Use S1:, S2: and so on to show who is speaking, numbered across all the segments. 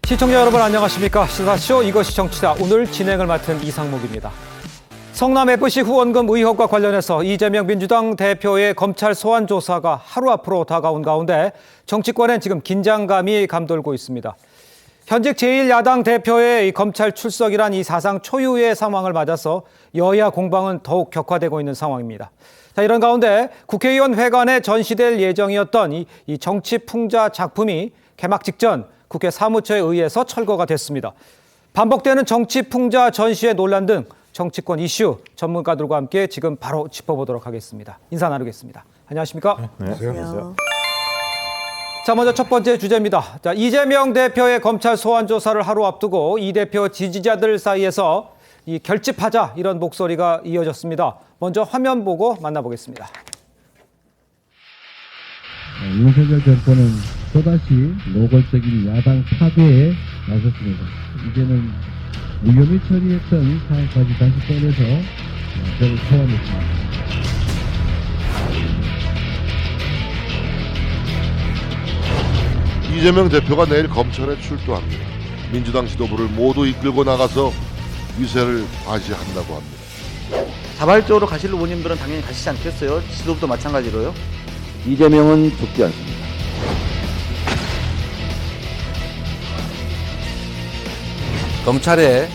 S1: 시청자 여러분 안녕하십니까. 시사쇼 이것이 정치다. 오늘 진행을 맡은 이상목입니다. 성남FC 후원금 의혹과 관련해서 이재명 민주당 대표의 검찰 소환 조사가 하루 앞으로 다가온 가운데 정치권엔 지금 긴장감이 감돌고 있습니다. 현직 제1야당 대표의 검찰 출석이란 이 사상 초유의 상황을 맞아서 여야 공방은 더욱 격화되고 있는 상황입니다. 자, 이런 가운데 국회의원 회관에 전시될 예정이었던 이 정치 풍자 작품이 개막 직전 국회 사무처에 의해서 철거가 됐습니다. 반복되는 정치 풍자 전시의 논란 등 정치권 이슈 전문가들과 함께 지금 바로 짚어보도록 하겠습니다. 인사 나누겠습니다. 안녕하십니까?
S2: 네, 안녕하세요.
S1: 자, 먼저 첫 번째 주제입니다. 자, 이재명 대표의 검찰 소환 조사를 하루 앞두고 이 대표 지지자들 사이에서 이 결집하자 이런 목소리가 이어졌습니다. 먼저 화면 보고 만나보겠습니다.
S3: 윤석열 정권은 또다시 노골적인 야당 파괴에 나섰습니다. 이제는 무혐의 처리했던 사안까지 다시 꺼내서 저를 소환했습니다.
S2: 이재명 대표가 내일 검찰에 출두합니다. 민주당 지도부를 모두 이끌고 나가서 위세를 과시한다고 합니다.
S4: 자발적으로 가실 의원님들은 당연히 가시지 않겠어요? 지도부도 마찬가지로요?
S5: 이재명은 죽지 않습니다. 검찰의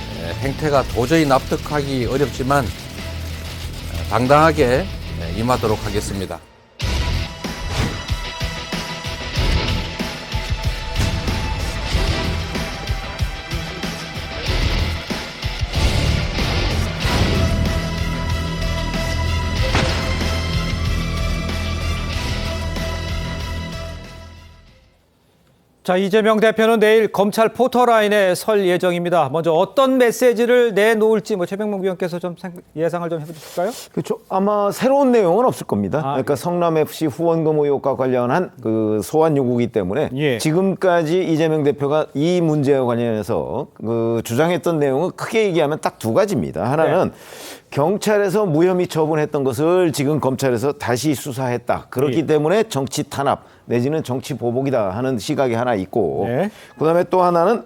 S5: 행태가 도저히 납득하기 어렵지만 당당하게 임하도록 하겠습니다.
S1: 자, 이재명 대표는 내일 검찰 포털라인에 설 예정입니다. 먼저 어떤 메시지를 내놓을지 최병목 위원께서 좀 예상을 좀 해주실까요?
S6: 그렇죠. 아마 새로운 내용은 없을 겁니다. 그러니까 성남FC 후원금 의혹과 관련한 그 소환 요구이기 때문에 지금까지 이재명 대표가 이 문제와 관련해서 그 주장했던 내용은 크게 얘기하면 딱 두 가지입니다. 하나는 경찰에서 무혐의 처분했던 것을 지금 검찰에서 다시 수사했다. 그렇기 때문에 정치 탄압 내지는 정치 보복이다 하는 시각이 하나 있고 그다음에 또 하나는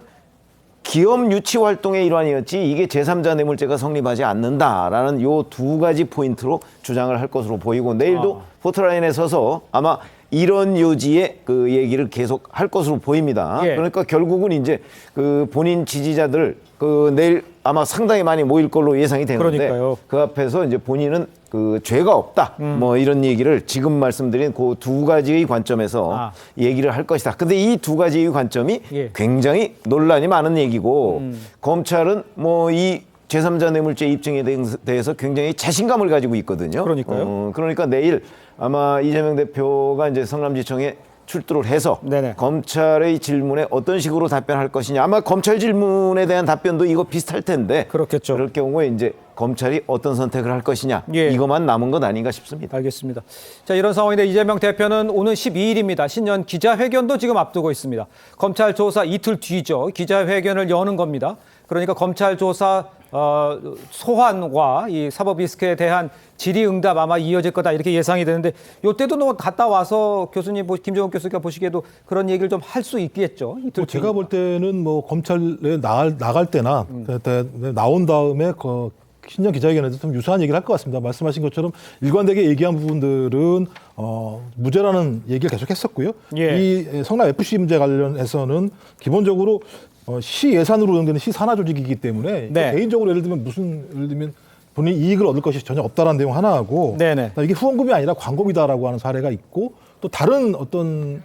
S6: 기업 유치 활동의 일환이었지 이게 제3자 뇌물죄가 성립하지 않는다라는 요 두 가지 포인트로 주장을 할 것으로 보이고 내일도 포털라인에 서서 아마 이런 요지의 그 얘기를 계속 할 것으로 보입니다. 그러니까 결국은 이제 그 본인 지지자들 그 내일 아마 상당히 많이 모일 걸로 예상이 되는데
S1: 그러니까요.
S6: 그 앞에서 이제 본인은 그 죄가 없다 뭐 이런 얘기를 지금 말씀드린 그 두 가지의 관점에서 얘기를 할 것이다. 근데 이 두 가지의 관점이 굉장히 논란이 많은 얘기고 검찰은 뭐 이 제3자 뇌물죄 입증에 대해서 굉장히 자신감을 가지고 있거든요.
S1: 그러니까요.
S6: 그러니까 내일 아마 이재명 대표가 이제 성남지청에 출두를 해서 검찰의 질문에 어떤 식으로 답변할 것이냐. 아마 검찰 질문에 대한 답변도 이거 비슷할 텐데.
S1: 그렇겠죠.
S6: 그럴 경우에 이제 검찰이 어떤 선택을 할 것이냐. 이것만 남은 것 아닌가 싶습니다.
S1: 알겠습니다. 자, 이런 상황인데 이재명 대표는 오는 12일입니다. 신년 기자회견도 지금 앞두고 있습니다. 검찰 조사 이틀 뒤죠. 기자회견을 여는 겁니다. 그러니까 검찰 조사 소환과 이 사법 리스크에 대한 질의응답 아마 이어질 거다 이렇게 예상이 되는데 이때도 갔다 와서 교수님 김종욱 교수가 보시기에도 그런 얘기를 좀 할 수 있겠죠.
S7: 제가 볼 때는 뭐 검찰에 나갈 때나 나온 다음에 신년 기자회견에서 좀 유사한 얘기를 할 것 같습니다. 말씀하신 것처럼 일관되게 얘기한 부분들은 무죄라는 얘기를 계속했었고요. 이 성남 FC 문제 관련해서는 기본적으로 시 예산으로 운영되는 시 산하 조직이기 때문에 개인적으로 예를 들면 본인 이익을 얻을 것이 전혀 없다라는 내용 하나하고 이게 후원금이 아니라 광고비다라고 하는 사례가 있고 또 다른 어떤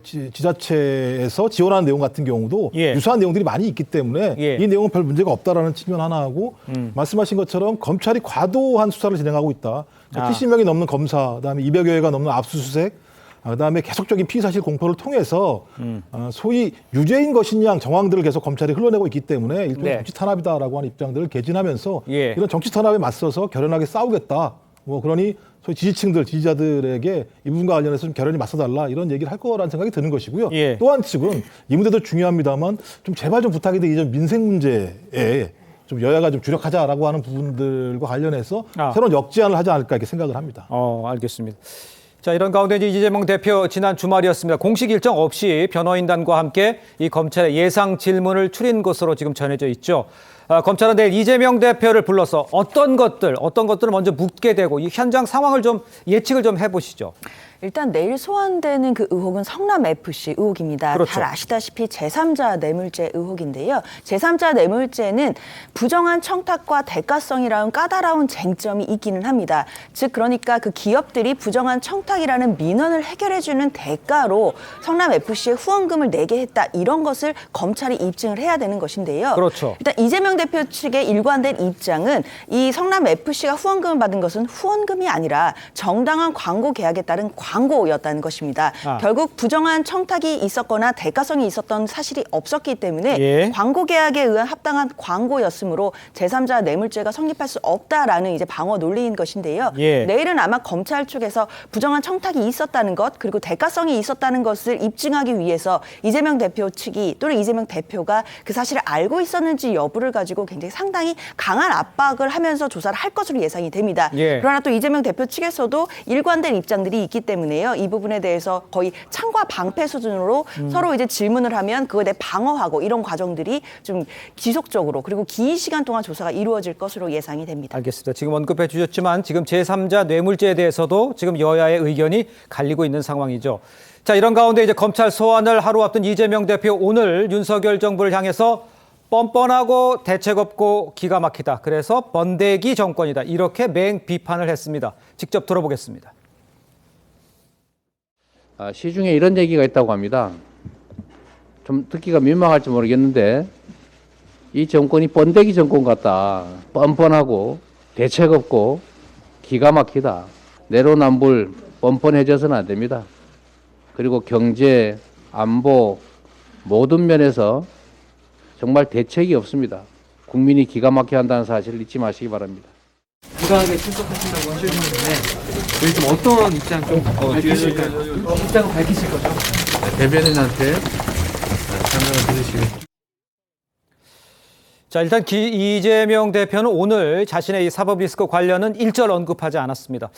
S7: 지자체에서 지원하는 내용 같은 경우도 유사한 내용들이 많이 있기 때문에 이 내용은 별 문제가 없다라는 측면 하나하고 말씀하신 것처럼 검찰이 과도한 수사를 진행하고 있다. 70명이 넘는 검사, 그다음에 200여 회가 넘는 압수수색, 그다음에 계속적인 피의사실 공표를 통해서 소위 유죄인 것이냐 정황들을 계속 검찰이 흘러내고 있기 때문에 일종의 정치 탄압이다라고 하는 입장들을 개진하면서 이런 정치 탄압에 맞서서 결연하게 싸우겠다. 뭐 그러니 소위 지지층들, 지지자들에게 이 부분과 관련해서 좀 결연히 맞서달라 이런 얘기를 할 거라는 생각이 드는 것이고요. 또 한 측은 이 문제도 중요합니다만 좀 제발 좀 부탁인데 이 민생 문제에 좀 여야가 좀 주력하자라고 하는 부분들과 관련해서 새로운 역제안을 하지 않을까 이렇게 생각을 합니다.
S1: 알겠습니다. 자, 이런 가운데 이제 이재명 대표 지난 주말이었습니다. 공식 일정 없이 변호인단과 함께 이 검찰의 예상 질문을 추린 것으로 지금 전해져 있죠. 검찰은 내일 이재명 대표를 불러서 어떤 것들을 먼저 묻게 되고 이 현장 상황을 좀 예측을 좀 해보시죠.
S8: 일단 내일 소환되는 그 의혹은 성남FC 의혹입니다.
S1: 그렇죠.
S8: 잘 아시다시피 제3자 뇌물죄 의혹인데요. 제3자 뇌물죄는 부정한 청탁과 대가성이라는 까다로운 쟁점이 있기는 합니다. 즉 그러니까 그 기업들이 부정한 청탁이라는 민원을 해결해주는 대가로 성남FC에 후원금을 내게 했다. 이런 것을 검찰이 입증을 해야 되는 것인데요.
S1: 그렇죠.
S8: 일단 이재명 대표 측의 일관된 입장은 이 성남FC가 후원금을 받은 것은 후원금이 아니라 정당한 광고 계약에 따른 광고였다는 것입니다. 결국 부정한 청탁이 있었거나 대가성이 있었던 사실이 없었기 때문에 광고 계약에 의한 합당한 광고였으므로 제3자 뇌물죄가 성립할 수 없다라는 이제 방어 논리인 것인데요. 내일은 아마 검찰 쪽에서 부정한 청탁이 있었다는 것 그리고 대가성이 있었다는 것을 입증하기 위해서 이재명 대표 측이 또는 이재명 대표가 그 사실을 알고 있었는지 여부를 가지고 굉장히 상당히 강한 압박을 하면서 조사를 할 것으로 예상이 됩니다. 그러나 또 이재명 대표 측에서도 일관된 입장들이 있기 때문에요. 이 부분에 대해서 거의 창과 방패 수준으로 서로 이제 질문을 하면 그거에 대해 방어하고 이런 과정들이 좀 지속적으로 그리고 긴 시간 동안 조사가 이루어질 것으로 예상이 됩니다.
S1: 알겠습니다. 지금 언급해 주셨지만 지금 제3자 뇌물죄에 대해서도 지금 여야의 의견이 갈리고 있는 상황이죠. 자, 이런 가운데 이제 검찰 소환을 하루 앞둔 이재명 대표 오늘 윤석열 정부를 향해서 뻔뻔하고 대책 없고 기가 막히다. 그래서 번데기 정권이다. 이렇게 맹 비판을 했습니다. 직접 들어보겠습니다.
S5: 시중에 이런 얘기가 있다고 합니다. 좀 듣기가 민망할지 모르겠는데 이 정권이 번데기 정권 같다. 뻔뻔하고 대책 없고 기가 막히다. 내로남불 뻔뻔해져서는 안 됩니다. 그리고 경제, 안보 모든 면에서 정말 대책이 없습니다. 국민이 기가 막혀 한다는 사실을 잊지 마시기 바랍니다.
S9: 부당하게 출석하신다고 하셨는데 저희 좀 어떤 입장 좀 밝히실까요? 입장을 밝히실 거죠?
S5: 대변인한테 설명을 드리시고.
S1: 자, 일단 이재명 대표는 오늘 자신의 이 사법 리스크 관련은 일절 언급하지 않았습니다.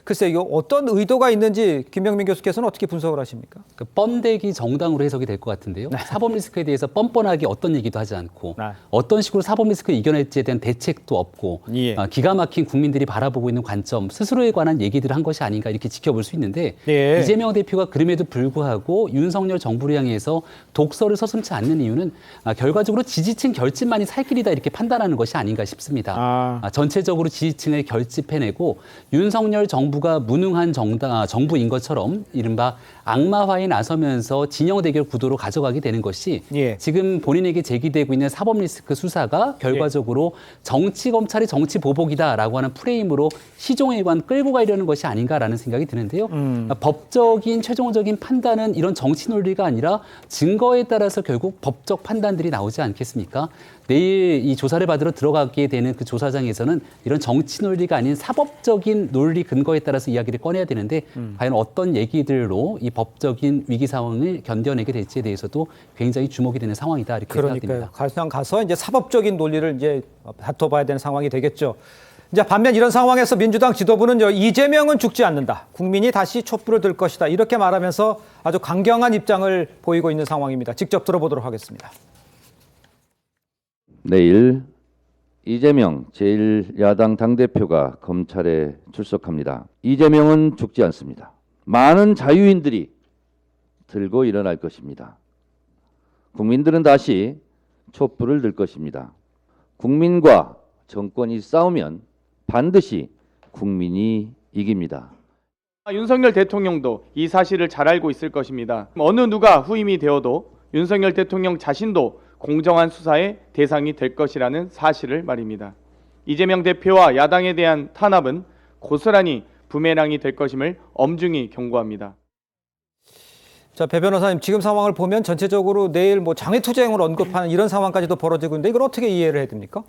S1: 글쎄 이거 어떤 의도가 있는지 김병민 교수께서는 어떻게 분석을 하십니까?
S10: 그 번데기 정당으로 해석이 될 것 같은데요. 사법 리스크에 대해서 뻔뻔하게 어떤 얘기도 하지 않고 어떤 식으로 사법 리스크를 이겨낼지에 대한 대책도 없고 기가 막힌 국민들이 바라보고 있는 관점 스스로에 관한 얘기들을 한 것이 아닌가 이렇게 지켜볼 수 있는데 이재명 대표가 그럼에도 불구하고 윤석열 정부를 향해서 독서를 서슴지 않는 이유는 결과적으로 지지층 결집만이 살 길이다 이렇게 판단하는 것이 아닌가 싶습니다. 전체적으로 지지층을 결집해내고 윤석열 정부가 무능한 정부인 것처럼 이른바 악마화에 나서면서 진영 대결 구도로 가져가게 되는 것이 지금 본인에게 제기되고 있는 사법 리스크 수사가 결과적으로 정치 검찰의 정치 보복이다라고 하는 프레임으로 시종일관 끌고 가려는 것이 아닌가라는 생각이 드는데요. 법적인 최종적인 판단은 이런 정치 논리가 아니라 증거에 따라서 결국 법적 판단들이 나오지 않겠습니까? 내일 이 조사를 받으러 들어가게 되는 그 조사장에서는 이런 정치 논리가 아닌 사법적인 논리 근거에 따라서 이야기를 꺼내야 되는데 과연 어떤 얘기들로 이 법적인 위기 상황을 견뎌내게 될지에 대해서도 굉장히 주목이 되는 상황이다 이렇게 생각됩니다.
S1: 그냥 가서 이제 사법적인 논리를 이제 다퉈봐야 되는 상황이 되겠죠. 이제 반면 이런 상황에서 민주당 지도부는 이재명은 죽지 않는다. 국민이 다시 촛불을 들 것이다. 이렇게 말하면서 아주 강경한 입장을 보이고 있는 상황입니다. 직접 들어보도록 하겠습니다.
S11: 내일 이재명 제1야당 당대표가 검찰에 출석합니다. 이재명은 죽지 않습니다. 많은 자유인들이 들고 일어날 것입니다. 국민들은 다시 촛불을 들 것입니다. 국민과 정권이 싸우면 반드시 국민이 이깁니다.
S12: 윤석열 대통령도 이 사실을 잘 알고 있을 것입니다. 어느 누가 후임이 되어도 윤석열 대통령 자신도 공정한 수사의 대상이 될 것이라는 사실을 말입니다. 이재명 대표와 야당에 대한 탄압은 고스란히 부메랑이 될 것임을 엄중히 경고합니다.
S1: 자, 배 변호사님, 지금 상황을 보면 전체적으로 내일 장외투쟁을 언급하는 이런 상황까지도 벌어지고 있는데 이걸 어떻게 이해를 해야 됩니까?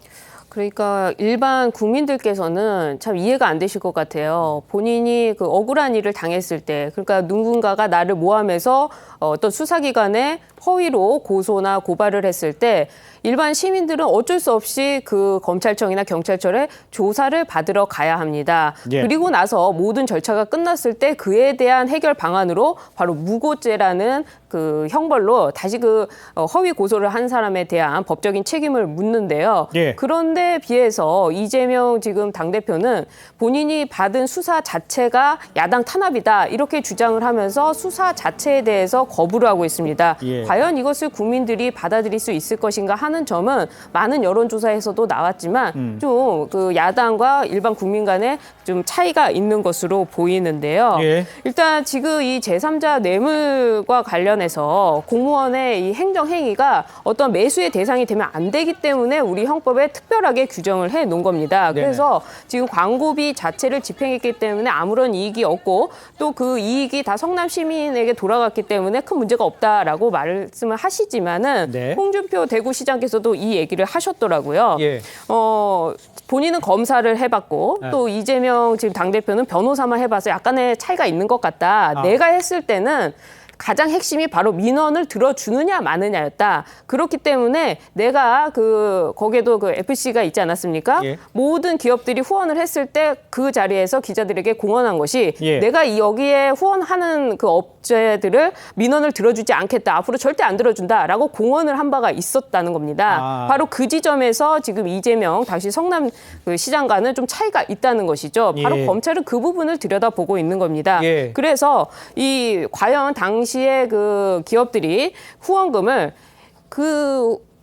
S13: 그러니까 일반 국민들께서는 참 이해가 안 되실 것 같아요. 본인이 그 억울한 일을 당했을 때, 그러니까 누군가가 나를 모함해서 어떤 수사기관에 허위로 고소나 고발을 했을 때 일반 시민들은 어쩔 수 없이 그 검찰청이나 경찰청에 조사를 받으러 가야 합니다.
S1: 예.
S13: 그리고 나서 모든 절차가 끝났을 때 그에 대한 해결 방안으로 바로 무고죄라는 그 형벌로 다시 그 허위 고소를 한 사람에 대한 법적인 책임을 묻는데요.
S1: 예.
S13: 그런데 비해서 이재명 지금 당대표는 본인이 받은 수사 자체가 야당 탄압이다 이렇게 주장을 하면서 수사 자체에 대해서 거부를 하고 있습니다.
S1: 예.
S13: 과연 이것을 국민들이 받아들일 수 있을 것인가 하는 점은 많은 여론조사에서도 나왔지만 좀 그 야당과 일반 국민 간에 좀 차이가 있는 것으로 보이는데요.
S1: 예.
S13: 일단 지금 이 제3자 뇌물과 관련해서 공무원의 이 행정행위가 어떤 매수의 대상이 되면 안 되기 때문에 우리 형법에 특별하게 규정을 해 놓은 겁니다.
S1: 네네.
S13: 그래서 지금 광고비 자체를 집행했기 때문에 아무런 이익이 없고 또 그 이익이 다 성남 시민에게 돌아갔기 때문에 큰 문제가 없다라고 말씀을 하시지만은
S1: 네.
S13: 홍준표 대구시장께서도 이 얘기를 하셨더라고요.
S1: 예.
S13: 본인은 검사를 해봤고
S1: 네.
S13: 또 이재명 지금 당대표는 변호사만 해봐서 약간의 차이가 있는 것 같다. 내가 했을 때는 가장 핵심이 바로 민원을 들어주느냐 마느냐였다. 그렇기 때문에 내가 거기에도 그 FC가 있지 않았습니까?
S1: 예.
S13: 모든 기업들이 후원을 했을 때 그 자리에서 기자들에게 공언한 것이
S1: 예.
S13: 내가 여기에 후원하는 그 업체들을 민원을 들어주지 않겠다. 앞으로 절대 안 들어준다라고 공언을 한 바가 있었다는 겁니다. 바로 그 지점에서 지금 이재명 당시 성남 그 시장과는 좀 차이가 있다는 것이죠. 바로
S1: 예.
S13: 검찰은 그 부분을 들여다보고 있는 겁니다.
S1: 예.
S13: 그래서 이 과연 당시에 그 기업들이 후원금을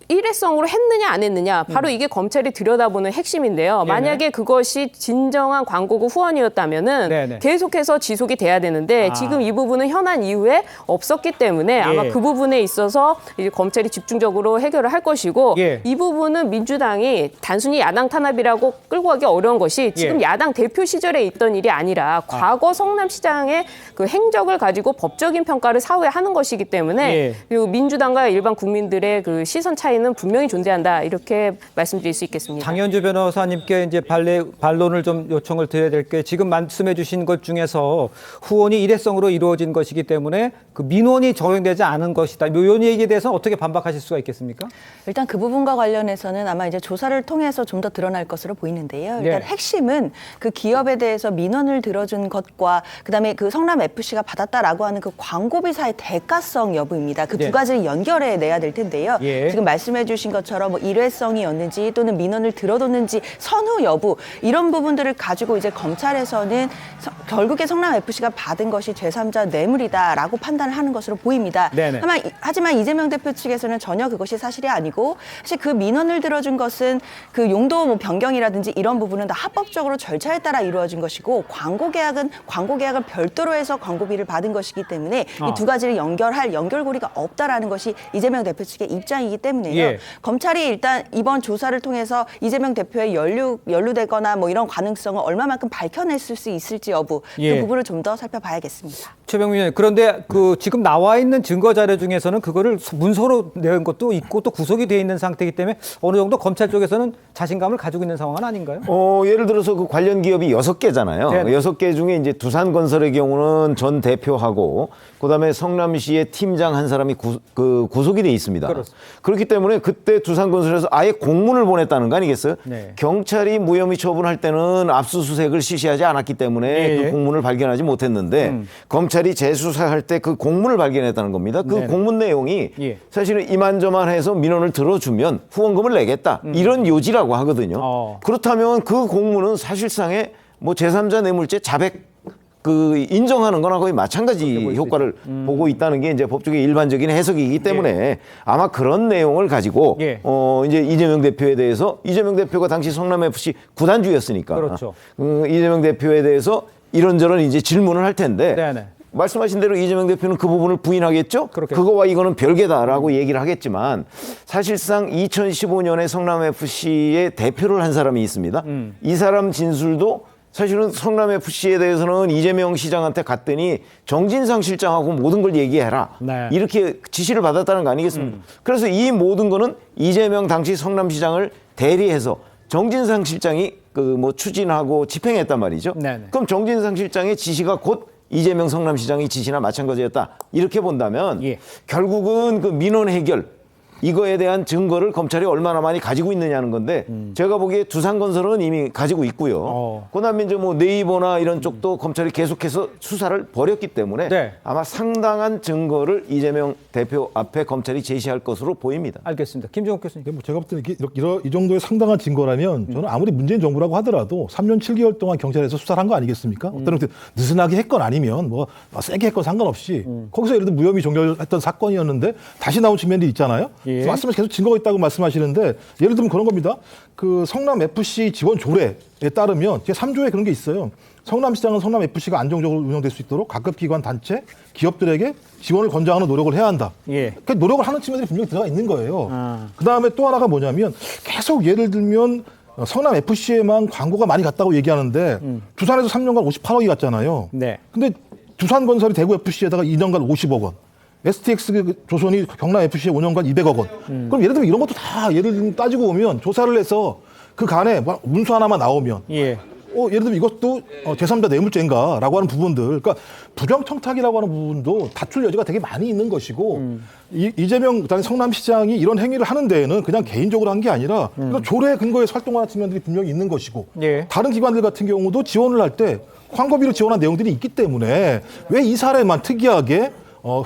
S13: 일회성으로 했느냐 안 했느냐 바로 이게 검찰이 들여다보는 핵심인데요. 만약에 그것이 진정한 광고고 후원이었다면은
S1: 네네.
S13: 계속해서 지속이 돼야 되는데 지금 이 부분은 현안 이후에 없었기 때문에 아마
S1: 예.
S13: 그 부분에 있어서 이제 검찰이 집중적으로 해결을 할 것이고
S1: 예.
S13: 이 부분은 민주당이 단순히 야당 탄압이라고 끌고 가기 어려운 것이 지금
S1: 예.
S13: 야당 대표 시절에 있던 일이 아니라 과거 성남시장의 그 행적을 가지고 법적인 평가를 사후에 하는 것이기 때문에
S1: 예.
S13: 그리고 민주당과 일반 국민들의 그 시선 차이는 분명히 존재한다 이렇게 말씀드릴 수 있겠습니다.
S1: 장현주 변호사님께 이제 반론을 좀 요청을 드려야 될 게 지금 말씀해 주신 것 중에서 후원이 일회성으로 이루어진 것이기 때문에 그 민원이 적용되지 않은 것이다. 이런 얘기에 대해서 어떻게 반박하실 수가 있겠습니까?
S8: 일단 그 부분과 관련해서는 아마 이제 조사를 통해서 좀 더 드러날 것으로 보이는데요. 일단
S1: 네.
S8: 핵심은 그 기업에 대해서 민원을 들어준 것과 그다음에 그 성남 FC가 받았다라고 하는 그 광고비사의 대가성 여부입니다. 그 두
S1: 네.
S8: 가지를 연결해 내야 될 텐데요.
S1: 예.
S8: 지금 말씀해 주신 것처럼 뭐 일회성이었는지 또는 민원을 들어뒀는지 선후 여부 이런 부분들을 가지고 이제 검찰에서는 결국에 성남 FC가 받은 것이 제3자 뇌물이다라고 판단을 하는 것으로 보입니다.
S1: 네네.
S8: 하지만 이재명 대표 측에서는 전혀 그것이 사실이 아니고 사실 그 민원을 들어준 것은 그 용도 뭐 변경이라든지 이런 부분은 다 합법적으로 절차에 따라 이루어진 것이고 광고 계약을 별도로 해서 광고비를 받은 것이기 때문에 이 두 가지를 연결할 연결고리가 없다라는 것이 이재명 대표 측의 입장이기 때문에요.
S1: 예.
S8: 검찰이 일단 이번 조사를 통해서 이재명 대표의 연루되거나 뭐 이런 가능성을 얼마만큼 밝혀냈을 수 있을지 여부
S1: 예.
S8: 그 부분을 좀 더 살펴봐야겠습니다.
S1: 최병민 의원, 그런데 그 지금 나와 있는 증거 자료 중에서는 그거를 문서로 낸 것도 있고 또 구속이 돼 있는 상태이기 때문에 어느 정도 검찰 쪽에서는 자신감을 가지고 있는 상황은 아닌가요?
S6: 예를 들어서 그 관련 기업이 6개잖아요.
S1: 네네.
S6: 6개 중에 이제 두산건설의 경우는 전 대표하고 그다음에 성남시의 팀장 한 사람이 구속이 돼 있습니다.
S1: 그렇습니다.
S6: 그렇기 때문에 그때 두산건설에서 아예 공문을 보냈다는 거 아니겠어요?
S1: 네.
S6: 경찰이 무혐의 처분할 때는 압수수색을 실시하지 않았기 때문에
S1: 예.
S6: 그 공문을 발견하지 못했는데 검찰이 재수사할 때 그 공문을 발견했다는 겁니다. 그
S1: 네네.
S6: 공문 내용이
S1: 예.
S6: 사실은 이만저만해서 민원을 들어주면 후원금을 내겠다 이런 요지라고 하거든요. 그렇다면 그 공문은 사실상의 뭐 제3자 뇌물죄 자백 인정하는 거나 거의 마찬가지 효과를 보고 있다는 게 이제 법조계 일반적인 해석이기 때문에 아마 그런 내용을 가지고
S1: 예.
S6: 이제 이재명 대표에 대해서 이재명 대표가 당시 성남 FC 구단주였으니까
S1: 그렇죠.
S6: 이재명 대표에 대해서 이런저런 이제 질문을 할 텐데
S1: 네네.
S6: 말씀하신 대로 이재명 대표는 그 부분을 부인하겠죠?
S1: 그렇겠죠.
S6: 그거와 이거는 별개다라고 얘기를 하겠지만 사실상 2015년에 성남FC의 대표를 한 사람이 있습니다. 이 사람 진술도 사실은 성남FC에 대해서는 이재명 시장한테 갔더니 정진상 실장하고 모든 걸 얘기해라.
S1: 네.
S6: 이렇게 지시를 받았다는 거 아니겠습니까? 그래서 이 모든 거는 이재명 당시 성남시장을 대리해서 정진상 실장이 그 뭐 추진하고 집행했단 말이죠.
S1: 네네.
S6: 그럼 정진상 실장의 지시가 곧 이재명 성남시장의 지시나 마찬가지였다. 이렇게 본다면 결국은 그 민원 해결 이거에 대한 증거를 검찰이 얼마나 많이 가지고 있느냐는 건데 제가 보기에 두산건설은 이미 가지고 있고요. 그다음에 이제 뭐 네이버나 이런 쪽도 검찰이 계속해서 수사를 벌였기 때문에 아마 상당한 증거를 이재명 대표 앞에 검찰이 제시할 것으로 보입니다.
S1: 알겠습니다. 김종욱 교수님.
S7: 뭐 제가 볼 때는 이 정도의 상당한 증거라면 저는 아무리 문재인 정부라고 하더라도 3년 7개월 동안 경찰에서 수사를 한 거 아니겠습니까? 어떤 느슨하게 했건 아니면 뭐 세게 했건 상관없이 거기서 예를 들어 무혐의 종결했던 사건이었는데 다시 나온 측면이 있잖아요. 말씀하신 계속 증거가 있다고 말씀하시는데 예를 들면 그런 겁니다. 그 성남 FC 지원 조례에 따르면 제 3조에 그런 게 있어요. 성남시장은 성남 FC가 안정적으로 운영될 수 있도록 각급 기관, 단체, 기업들에게 지원을 권장하는 노력을 해야 한다. 그 노력을 하는 측면들이 분명히 들어가 있는 거예요. 그다음에 또 하나가 뭐냐면 계속 예를 들면 성남 FC에만 광고가 많이 갔다고 얘기하는데 두산에서 3년간 58억이 갔잖아요. 근데 두산건설이 대구 FC에다가 2년간 50억 원. STX 조선이 경남 FC에 5년간 200억 원. 그럼 예를 들면 이런 것도 다 예를 들면 따지고 보면 조사를 해서 그 간에 문서 하나만 나오면 예를 들면 이것도 제3자 뇌물죄인가라고 하는 부분들. 그러니까 부정청탁이라고 하는 부분도 다툴 여지가 되게 많이 있는 것이고 이재명 그다음에 성남시장이 이런 행위를 하는 데에는 그냥 개인적으로 한 게 아니라 조례 근거에서 활동하는 측면들이 분명히 있는 것이고 다른 기관들 같은 경우도 지원을 할 때 광고비로 지원한 내용들이 있기 때문에 왜 이 사례만 특이하게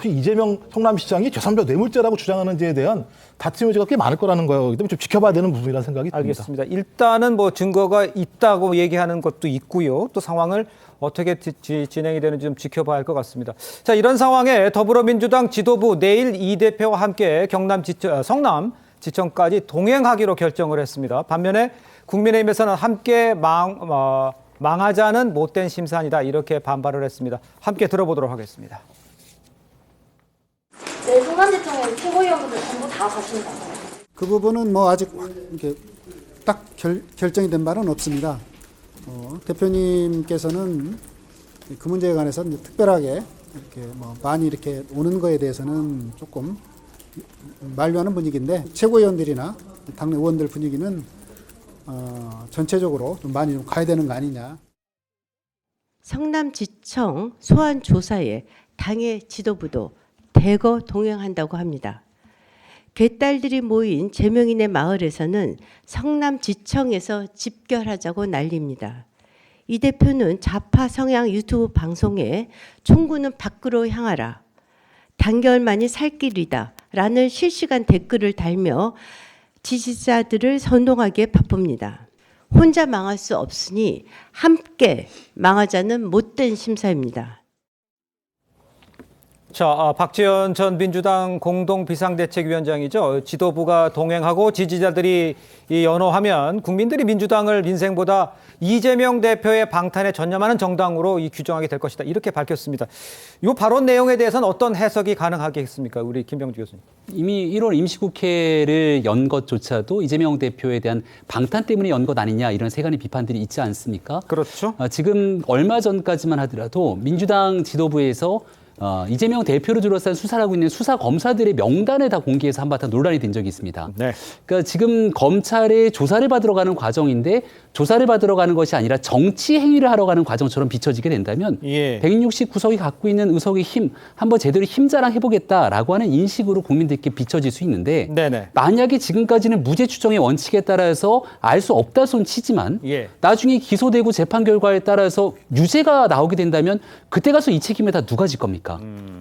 S7: 이재명 성남시장이 제3자 뇌물죄라고 주장하는지에 대한 다툼 여지가 꽤 많을 거라는 거예요. 좀 지켜봐야 되는 부분이라는 생각이 듭니다.
S1: 알겠습니다. 일단은 뭐 증거가 있다고 얘기하는 것도 있고요. 또 상황을 어떻게 진행이 되는지 좀 지켜봐야 할 것 같습니다. 자, 이런 상황에 더불어민주당 지도부 내일 이 대표와 함께 성남 지청까지 동행하기로 결정을 했습니다. 반면에 국민의힘에서는 함께 망하자는 못된 심산이다 이렇게 반발을 했습니다. 함께 들어보도록 하겠습니다.
S14: 네, 성남지청에 최고위원분들 전부 다 가신다고요?
S15: 그 부분은 뭐 아직 이렇게 딱 결정이 된 바는 없습니다. 대표님께서는 그 문제에 관해서 특별하게 이렇게 뭐 많이 이렇게 오는 거에 대해서는 조금 만류하는 분위기인데 최고위원들이나 당내 의원들 분위기는 전체적으로 좀 많이 좀 가야 되는 거 아니냐.
S16: 성남지청 소환 조사에 당의 지도부도 대거 동행한다고 합니다. 개딸들이 모인 제명인의 마을에서는 성남지청에서 집결하자고 난립니다. 이 대표는 좌파 성향 유튜브 방송에 총구는 밖으로 향하라, 단결만이 살 길이다 라는 실시간 댓글을 달며 지지자들을 선동하기에 바쁩니다. 혼자 망할 수 없으니 함께 망하자는 못된 심사입니다.
S1: 자, 박지원 전 민주당 공동비상대책위원장이죠. 지도부가 동행하고 지지자들이 연호하면 국민들이 민주당을 민생보다 이재명 대표의 방탄에 전념하는 정당으로 규정하게 될 것이다. 이렇게 밝혔습니다. 이 발언 내용에 대해서는 어떤 해석이 가능하겠습니까? 우리 김병주 교수님.
S10: 이미 1월 임시국회를 연 것조차도 이재명 대표에 대한 방탄 때문에 연 것 아니냐 이런 세간의 비판들이 있지 않습니까?
S1: 그렇죠.
S10: 지금 얼마 전까지만 하더라도 민주당 지도부에서 이재명 대표를 둘러싼 수사를 하고 있는 수사 검사들의 명단을 다 공개해서 한바탕 논란이 된 적이 있습니다. 그러니까 지금 검찰의 조사를 받으러 가는 과정인데 조사를 받으러 가는 것이 아니라 정치 행위를 하러 가는 과정처럼 비춰지게 된다면 169석이 갖고 있는 의석의 힘 한번 제대로 힘자랑해보겠다라고 하는 인식으로 국민들께 비춰질 수 있는데 만약에 지금까지는 무죄 추정의 원칙에 따라서 알 수 없다 손 치지만 나중에 기소되고 재판 결과에 따라서 유죄가 나오게 된다면 그때 가서 이 책임을 다 누가 질 겁니까?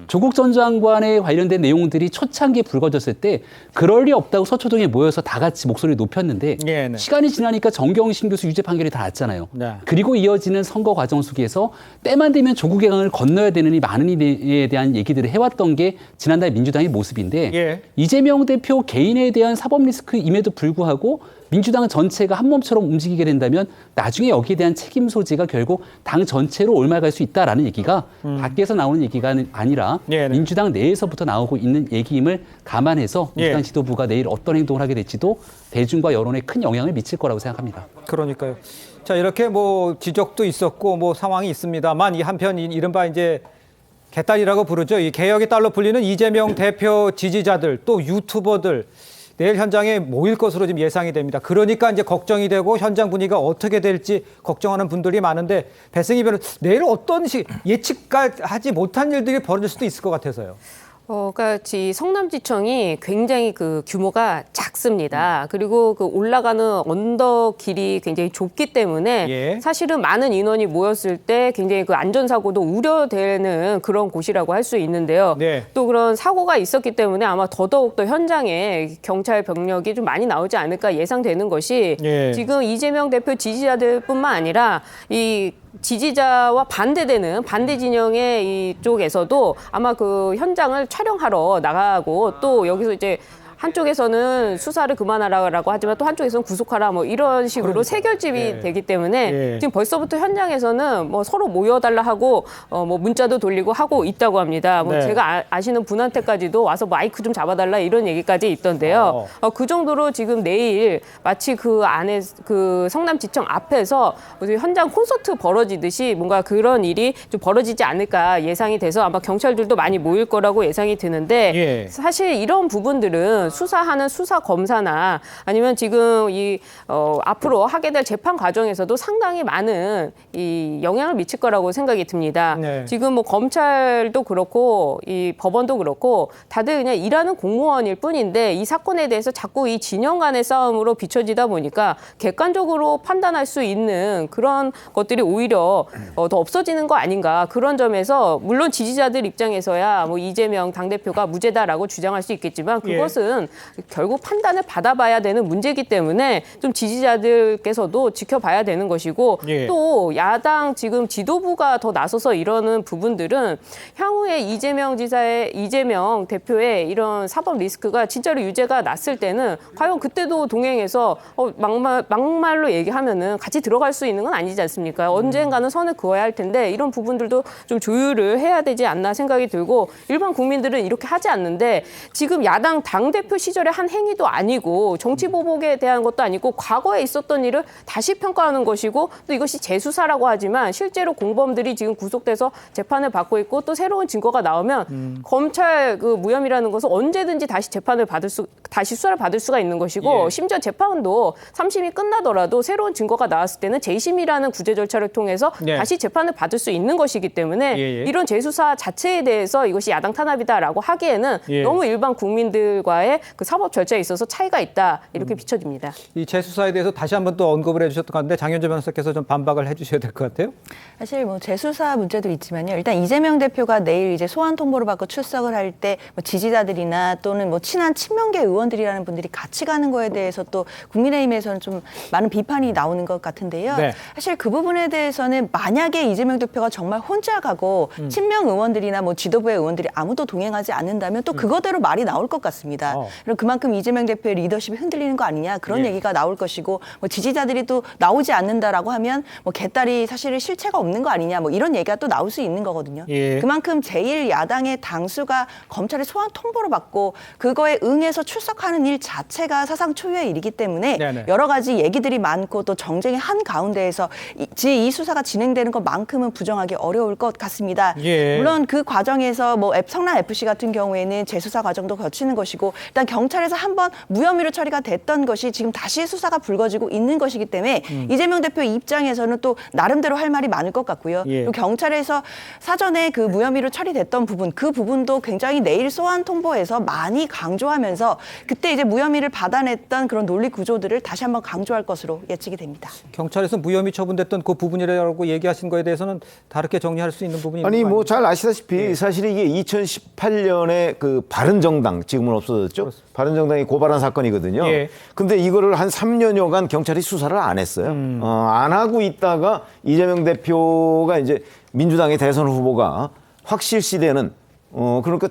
S10: 조국 전 장관에 관련된 내용들이 초창기에 불거졌을 때 그럴 리 없다고 서초동에 모여서 다 같이 목소리를 높였는데 시간이 지나니까 정경심 교수 유죄 판결이 다 났잖아요. 그리고 이어지는 선거 과정 속에서 때만 되면 조국의 강을 건너야 되느니 많은 이에 대한 얘기들을 해왔던 게 지난달 민주당의 모습인데 이재명 대표 개인에 대한 사법 리스크임에도 불구하고 민주당 전체가 한 몸처럼 움직이게 된다면 나중에 여기에 대한 책임 소재가 결국 당 전체로 옮아갈 수 있다라는 얘기가 밖에서 나오는 얘기가 아니라 민주당 내에서부터 나오고 있는 얘기임을 감안해서 민주당 지도부가 내일 어떤 행동을 하게 될지도 대중과 여론에 큰 영향을 미칠 거라고 생각합니다.
S1: 그러니까요. 자, 이렇게 뭐 지적도 있었고 뭐 상황이 있습니다만 이 한편 이른바 이제 개딸이라고 부르죠. 이 개혁의 딸로 불리는 이재명 대표 지지자들 또 유튜버들 내일 현장에 모일 것으로 지금 예상이 됩니다. 그러니까 이제 걱정이 되고 현장 분위기가 어떻게 될지 걱정하는 분들이 많은데 배승희 변호사, 내일 어떤 예측하지 못한 일들이 벌어질 수도 있을 것 같아서요.
S13: 그러니까 이 성남지청이 굉장히 그 규모가 작습니다. 그리고 그 올라가는 언덕 길이 굉장히 좁기 때문에 사실은 많은 인원이 모였을 때 굉장히 그 안전사고도 우려되는 그런 곳이라고 할 수 있는데요. 또 그런 사고가 있었기 때문에 아마 더더욱 더 현장에 경찰 병력이 좀 많이 나오지 않을까 예상되는 것이 지금 이재명 대표 지지자들뿐만 아니라 이 지지자와 반대되는 반대 진영의 이쪽에서도 아마 그 현장을 촬영하러 나가고 또 여기서 이제 한쪽에서는 수사를 그만하라고 하지만 또 한쪽에서는 구속하라 뭐 이런 식으로 세결집이 되기 때문에 지금 벌써부터 현장에서는 뭐 서로 모여달라 하고 뭐 문자도 돌리고 하고 있다고 합니다. 뭐 제가 아시는 분한테까지도 와서 마이크 좀 잡아달라 이런 얘기까지 있던데요. 그 정도로 지금 내일 마치 그 안에 그 성남지청 앞에서 현장 콘서트 벌어지듯이 뭔가 그런 일이 좀 벌어지지 않을까 예상이 돼서 아마 경찰들도 많이 모일 거라고 예상이 드는데 사실 이런 부분들은 수사하는 수사 검사나 아니면 지금 이 앞으로 하게 될 재판 과정에서도 상당히 많은 이 영향을 미칠 거라고 생각이 듭니다. 지금 뭐 검찰도 그렇고 이 법원도 그렇고 다들 그냥 일하는 공무원일 뿐인데 이 사건에 대해서 자꾸 이 진영 간의 싸움으로 비춰지다 보니까 객관적으로 판단할 수 있는 그런 것들이 오히려 더 없어지는 거 아닌가 그런 점에서 물론 지지자들 입장에서야 뭐 이재명 당대표가 무죄다라고 주장할 수 있겠지만 그것은 결국 판단을 받아봐야 되는 문제이기 때문에 좀 지지자들께서도 지켜봐야 되는 것이고 또 야당 지금 지도부가 더 나서서 이러는 부분들은 향후에 이재명 대표의 이런 사법 리스크가 진짜로 유죄가 났을 때는 과연 그때도 동행해서 막말로 얘기하면은 같이 들어갈 수 있는 건 아니지 않습니까? 언젠가는 선을 그어야 할 텐데 이런 부분들도 좀 조율을 해야 되지 않나 생각이 들고 일반 국민들은 이렇게 하지 않는데 지금 야당 당대표 시절에 한 행위도 아니고 정치 보복에 대한 것도 아니고 과거에 있었던 일을 다시 평가하는 것이고 또 이것이 재수사라고 하지만 실제로 공범들이 지금 구속돼서 재판을 받고 있고 또 새로운 증거가 나오면 검찰 그 무혐의라는 것은 언제든지 다시 다시 수사를 받을 수가 있는 것이고 심지어 재판도 3심이 끝나더라도 새로운 증거가 나왔을 때는 재심이라는 구제 절차를 통해서 다시 재판을 받을 수 있는 것이기 때문에 이런 재수사 자체에 대해서 이것이 야당 탄압이다라고 하기에는 너무 일반 국민들과의 그 사법 절차에 있어서 차이가 있다 이렇게 비춰집니다.
S1: 이 재수사에 대해서 다시 한번 또 언급을 해주셨던 것 같은데 장현주 변호사께서 좀 반박을 해주셔야 될 것 같아요.
S8: 사실 뭐 재수사 문제도 있지만요. 일단 이재명 대표가 내일 이제 소환 통보를 받고 출석을 할 때 뭐 지지자들이나 또는 뭐 친한 친명계 의원들이라는 분들이 같이 가는 거에 대해서 또 국민의힘에서는 좀 많은 비판이 나오는 것 같은데요. 사실 그 부분에 대해서는 만약에 이재명 대표가 정말 혼자 가고 친명 의원들이나 뭐 지도부의 의원들이 아무도 동행하지 않는다면 또 그거대로 말이 나올 것 같습니다. 그럼 그만큼 이재명 대표의 리더십이 흔들리는 거 아니냐 그런 얘기가 나올 것이고 뭐 지지자들이 또 나오지 않는다라고 하면 뭐 개딸이 사실 실체가 없는 거 아니냐 뭐 이런 얘기가 또 나올 수 있는 거거든요. 그만큼 제1야당의 당수가 검찰의 소환 통보를 받고 그거에 응해서 출석하는 일 자체가 사상 초유의 일이기 때문에 여러 가지 얘기들이 많고 또 정쟁의 한 가운데에서 이 수사가 진행되는 것만큼은 부정하기 어려울 것 같습니다. 물론 그 과정에서 뭐 성남 FC 같은 경우에는 재수사 과정도 거치는 것이고 일단 경찰에서 한번 무혐의로 처리가 됐던 것이 지금 다시 수사가 불거지고 있는 것이기 때문에 이재명 대표 입장에서는 또 나름대로 할 말이 많을 것 같고요. 또 경찰에서 사전에 그 무혐의로 처리됐던 부분 그 부분도 굉장히 내일 소환 통보에서 많이 강조하면서 그때 이제 무혐의를 받아냈던 그런 논리 구조들을 다시 한번 강조할 것으로 예측이 됩니다.
S1: 경찰에서 무혐의 처분됐던 그 부분이라고 얘기하신 거에 대해서는 다르게 정리할 수 있는 부분이
S6: 아니 뭐 잘 아시다시피 사실 이게 2018년에 그 바른정당 지금은 없어졌죠. 그렇습니다. 바른정당이 고발한 사건이거든요. 근데 이거를 한 3년여간 경찰이 수사를 안 했어요. 안 하고 있다가 이재명 대표가 이제 민주당의 대선 후보가 확실시되는 그러니까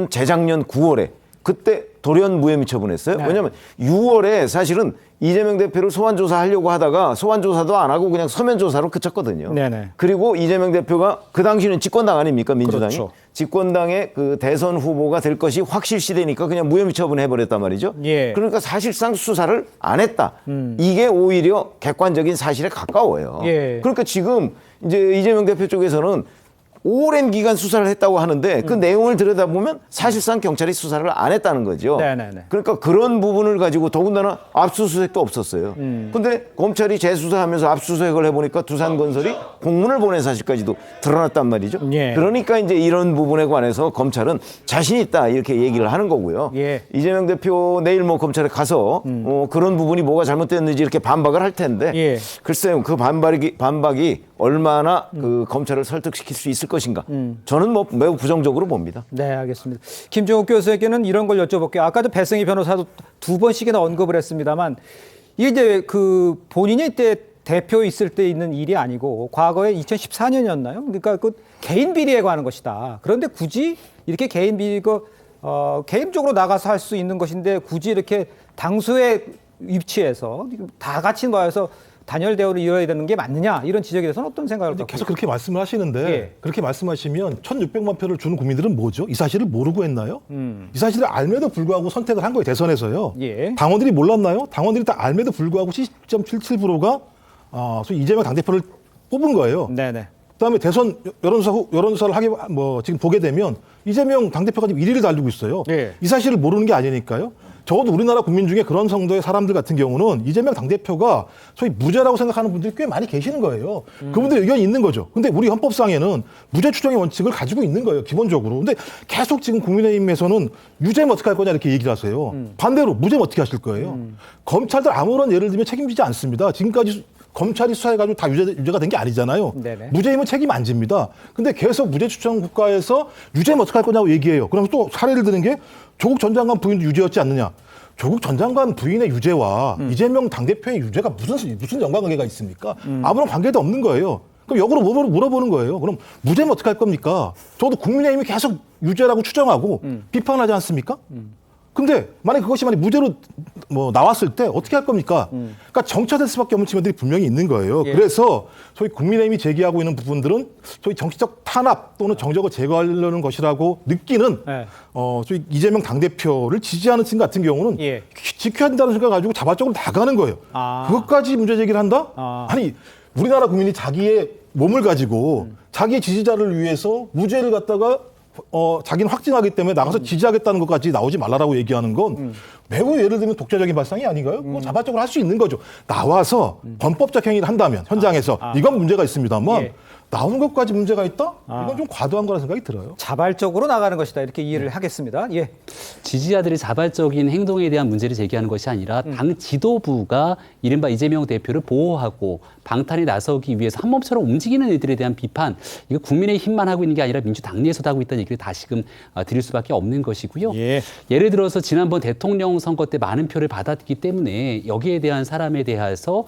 S6: 재작년 9월에 그때 돌연 무혐의 처분했어요. 왜냐하면 6월에 사실은 이재명 대표를 소환 조사하려고 하다가 소환 조사도 안 하고 그냥 서면 조사로 그쳤거든요. 그리고 이재명 대표가 그 당시는 집권당 아닙니까 민주당이. 그렇죠. 집권당의 그 대선 후보가 될 것이 확실시되니까 그냥 무혐의 처분해버렸단 말이죠. 그러니까 사실상 수사를 안 했다. 이게 오히려 객관적인 사실에 가까워요. 그러니까 지금 이제 이재명 대표 쪽에서는 오랜 기간 수사를 했다고 하는데 그 내용을 들여다보면 사실상 경찰이 수사를 안 했다는 거죠.
S1: 네네네.
S6: 그러니까 그런 부분을 가지고 더군다나 압수수색도 없었어요. 근데 검찰이 재수사하면서 압수수색을 해보니까 두산건설이 공문을 보낸 사실까지도 드러났단 말이죠.
S1: 예.
S6: 그러니까 이제 이런 부분에 관해서 검찰은 자신 있다 이렇게 얘기를 하는 거고요.
S1: 예.
S6: 이재명 대표 내일 뭐 검찰에 가서 그런 부분이 뭐가 잘못됐는지 이렇게 반박을 할 텐데
S1: 예.
S6: 글쎄요 그 반박이 얼마나 그 검찰을 설득시킬 수 있을 것인가. 저는 뭐 매우 부정적으로 봅니다.
S1: 네, 알겠습니다. 김종욱 교수에게는 이런 걸 여쭤볼게요. 아까도 배승희 변호사도 2번씩이나 언급을 했습니다만 이게 이제 그 본인이 때 대표 있을 때 있는 일이 아니고 과거에 2014년이었나요? 그러니까 그 개인 비리에 관한 것이다. 그런데 굳이 이렇게 개인 비리가 개인적으로 나가서 할 수 있는 것인데 굳이 이렇게 당수에 위치해서 다 같이 모여서 단열 대우를 이어야 되는 게 맞느냐 이런 지적에 대해서는 어떤 생각을 갖고
S7: 계속 그렇게 말씀을 하시는데
S1: 예.
S7: 그렇게 말씀하시면 1,600만 표를 주는 국민들은 뭐죠? 이 사실을 모르고 했나요? 이 사실을 알매도 불구하고 선택을 한 거예요. 대선에서요.
S1: 예.
S7: 당원들이 몰랐나요? 당원들이 다 알매도 불구하고 70.77%가 소위 이재명 당대표를 뽑은 거예요.
S1: 네네.
S7: 그다음에 대선 여론조사를 하게 지금 보게 되면 이재명 당대표가 지금 1위를 달리고 있어요.
S1: 예.
S7: 이 사실을 모르는 게 아니니까요. 적어도 우리나라 국민 중에 그런 정도의 사람들 같은 경우는 이재명 당대표가 소위 무죄라고 생각하는 분들이 꽤 많이 계시는 거예요. 그분들의 의견이 있는 거죠. 근데 우리 헌법상에는 무죄 추정의 원칙을 가지고 있는 거예요. 기본적으로. 근데 계속 지금 국민의힘에서는 유죄면 어떻게 할 거냐 이렇게 얘기를 하세요. 반대로 무죄면 어떻게 하실 거예요. 검찰들 아무런 예를 들면 책임지지 않습니다. 지금까지 검찰이 수사해가지고 다 유죄가 된 게 아니잖아요.
S1: 네네.
S7: 무죄이면 책임 안 집니다. 근데 계속 무죄 추정 국가에서 유죄면 어떻게 할 거냐고 얘기해요. 그러면 또 사례를 드는 게 조국 전 장관 부인도 유죄였지 않느냐. 조국 전 장관 부인의 유죄와 이재명 당대표의 유죄가 무슨 연관관계가 있습니까? 아무런 관계도 없는 거예요. 그럼 역으로 물어보는 거예요. 그럼 무죄면 어떻게 할 겁니까? 저도 국민의힘이 계속 유죄라고 추정하고 비판하지 않습니까? 근데 만약 그것이 무죄로 나왔을 때 어떻게 할 겁니까? 그러니까 정처될 수밖에 없는 측면들이 분명히 있는 거예요.
S1: 예.
S7: 그래서 소위 국민의힘이 제기하고 있는 부분들은 소위 정치적 탄압 또는 정적을 제거하려는 것이라고 느끼는
S1: 예.
S7: 소위 이재명 당대표를 지지하는 층 같은 경우는
S1: 예.
S7: 지켜야 된다는 생각 가지고 자발적으로 나가는 거예요. 그것까지 문제 제기를 한다? 아니 우리나라 국민이 자기의 몸을 가지고 자기의 지지자를 위해서 무죄를 갖다가 자기는 확증하기 때문에 나가서 지지하겠다는 것까지 나오지 말라라고 얘기하는 건 매우 예를 들면 독재적인 발상이 아닌가요? 그거 자발적으로 할 수 있는 거죠. 나와서 범법적 행위를 한다면 현장에서 이건 문제가 있습니다만
S1: 예.
S7: 나오는 것까지 문제가 있다? 이건 좀 과도한 거라는 생각이 들어요.
S1: 자발적으로 나가는 것이다 이렇게 이해를 하겠습니다. 예.
S10: 지지자들이 자발적인 행동에 대한 문제를 제기하는 것이 아니라 당 지도부가 이른바 이재명 대표를 보호하고 방탄에 나서기 위해서 한 몸처럼 움직이는 일들에 대한 비판, 이거 국민의힘만 하고 있는 게 아니라 민주당 내에서도 하고 있다는 얘기를 다시금 드릴 수밖에 없는 것이고요.
S1: 예.
S10: 예를 들어서 지난번 대통령 선거 때 많은 표를 받았기 때문에 여기에 대한 사람에 대해서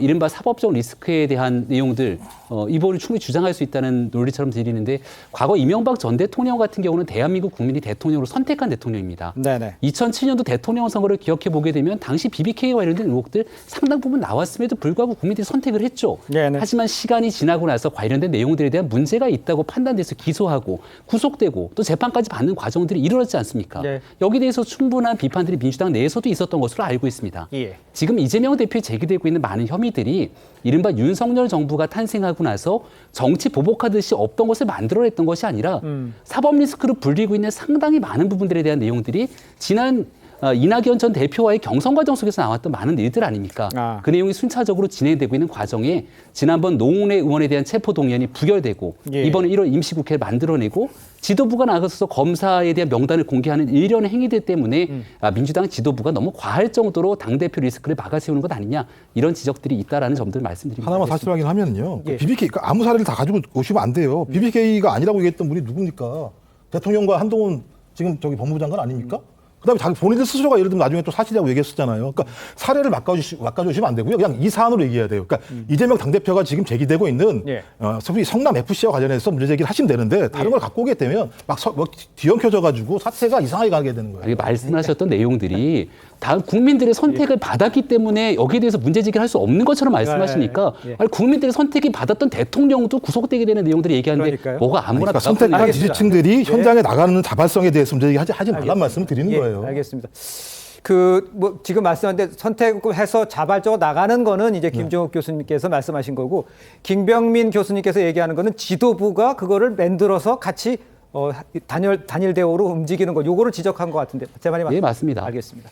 S10: 이른바 사법적 리스크에 대한 내용들 이 부분을 충분히 주장할 수 있다는 논리처럼 들리는데 과거 이명박 전 대통령 같은 경우는 대한민국 국민이 대통령으로 선택한 대통령입니다.
S1: 네네.
S10: 2007년도 대통령 선거를 기억해 보게 되면 당시 BBK와 관련된 의혹들 상당 부분 나왔음에도 불구하고 국민들이 선택을 했죠.
S1: 네네.
S10: 하지만 시간이 지나고 나서 관련된 내용들에 대한 문제가 있다고 판단돼서 기소하고 구속되고 또 재판까지 받는 과정들이 이루어지지 않습니까?
S1: 네.
S10: 여기에 대해서 충분한 비판들이 민주당 내에서도 있었던 것으로 알고 있습니다.
S1: 예.
S10: 지금 이재명 대표에 제기되고 있는 많은 혐의들이 이른바 윤석열 정부가 탄생하고 나서 정치 보복하듯이 없던 것을 만들어냈던 것이 아니라 사법 리스크로 불리고 있는 상당히 많은 부분들에 대한 내용들이 지난 이낙연 전 대표와의 경선 과정 속에서 나왔던 많은 일들 아닙니까? 그 내용이 순차적으로 진행되고 있는 과정에 지난번 노웅래 의원에 대한 체포동의안이 부결되고
S1: 예.
S10: 이번에 1월 임시국회를 만들어내고 지도부가 나가서 검사에 대한 명단을 공개하는 일련의 행위들 때문에 민주당 지도부가 너무 과할 정도로 당대표 리스크를 막아세우는 것 아니냐 이런 지적들이 있다라는 점들을 말씀드립니다.
S7: 하나만 사실 확인하면요.
S1: 예.
S7: BBK 아무 사례를 다 가지고 오시면 안 돼요. BBK가 아니라고 얘기했던 분이 누굽니까? 대통령과 한동훈 지금 법무부 장관 아닙니까? 그다음에 자기 본인들 스스로가 예를 들면 나중에 또 사실이라고 얘기했었잖아요. 그러니까 사례를 막아주시면 안 되고요. 그냥 이 사안으로 얘기해야 돼요. 그러니까 이재명 당대표가 지금 제기되고 있는 소위 성남 FC와 관련해서 문제 제기를 하시면 되는데 다른 걸 갖고 오게 되면 막 뒤엉켜져가지고 사태가 이상하게 가게 되는 거예요.
S10: 아니, 말씀하셨던 내용들이 다 국민들의 선택을 받았기 때문에 여기에 대해서 문제 제기를 할 수 없는 것처럼 말씀하시니까 아니, 국민들의 선택이 받았던 대통령도 구속되게 되는 내용들을 얘기하는데
S1: 그러니까요.
S10: 뭐가 아무나
S7: 그러니까 선택한 지지층들이 현장에 나가는 자발성에 대해서 문제 제기하지 말란 말씀을 드리는 거예요.
S1: 알겠습니다. 뭐 지금 말씀하는데 선택해서 자발적으로 나가는 거는 이제 김종욱 교수님께서 말씀하신 거고, 김병민 교수님께서 얘기하는 거는 지도부가 그거를 만들어서 같이 단일 대우로 움직이는 거, 요거를 지적한 것 같은데 제 말이 맞습니까?
S10: 예, 맞습니다.
S1: 알겠습니다.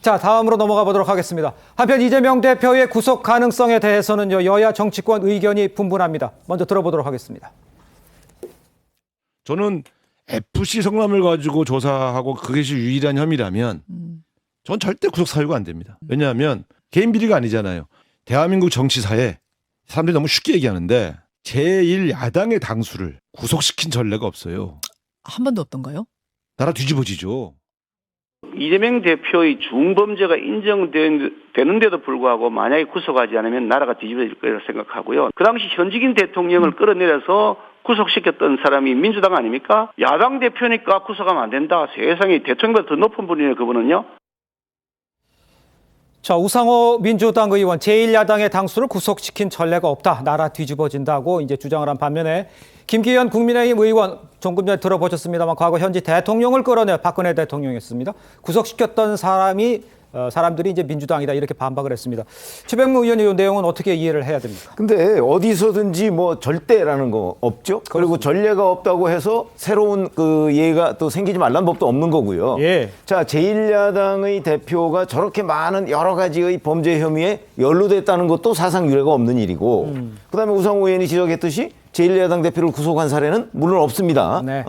S1: 자, 다음으로 넘어가 보도록 하겠습니다. 한편 이재명 대표의 구속 가능성에 대해서는요, 여야 정치권 의견이 분분합니다. 먼저 들어보도록 하겠습니다.
S17: 저는 FC 성남을 가지고 조사하고 그것이 유일한 혐의라면 전 절대 구속 사유가 안 됩니다. 왜냐하면 개인 비리가 아니잖아요. 대한민국 정치사에 사람들이 너무 쉽게 얘기하는데 제1야당의 당수를 구속시킨 전례가 없어요.
S18: 한 번도 없던가요?
S17: 나라 뒤집어지죠.
S19: 이재명 대표의 중범죄가 인정되는데도 불구하고 만약에 구속하지 않으면 나라가 뒤집어질 거라고 생각하고요. 그 당시 현직인 대통령을 끌어내려서 구속시켰던 사람이 민주당 아닙니까? 야당 대표니까 구속하면 안 된다. 세상에 대통령보다 더 높은 분이네요, 그분은요.
S1: 자, 우상호 민주당 의원, 제1야당의 당수를 구속시킨 전례가 없다. 나라 뒤집어진다고 이제 주장을 한 반면에 김기현 국민의힘 의원, 조금 전에 들어보셨습니다만 과거 현지 대통령을 끌어내 박근혜 대통령이었습니다. 구속시켰던 사람들이 이제 민주당이다, 이렇게 반박을 했습니다. 최병무 의원이 이 내용은 어떻게 이해를 해야 됩니까?
S6: 근데 어디서든지 뭐 절대라는 거 없죠. 그리고 전례가 없다고 해서 새로운 그 예가 또 생기지 말라는 법도 없는 거고요.
S1: 예.
S6: 자, 제1야당의 대표가 저렇게 많은 여러 가지의 범죄 혐의에 연루됐다는 것도 사상 유례가 없는 일이고, 그다음에 우상호 의원이 지적했듯이 제1야당 대표를 구속한 사례는 물론 없습니다.
S1: 네.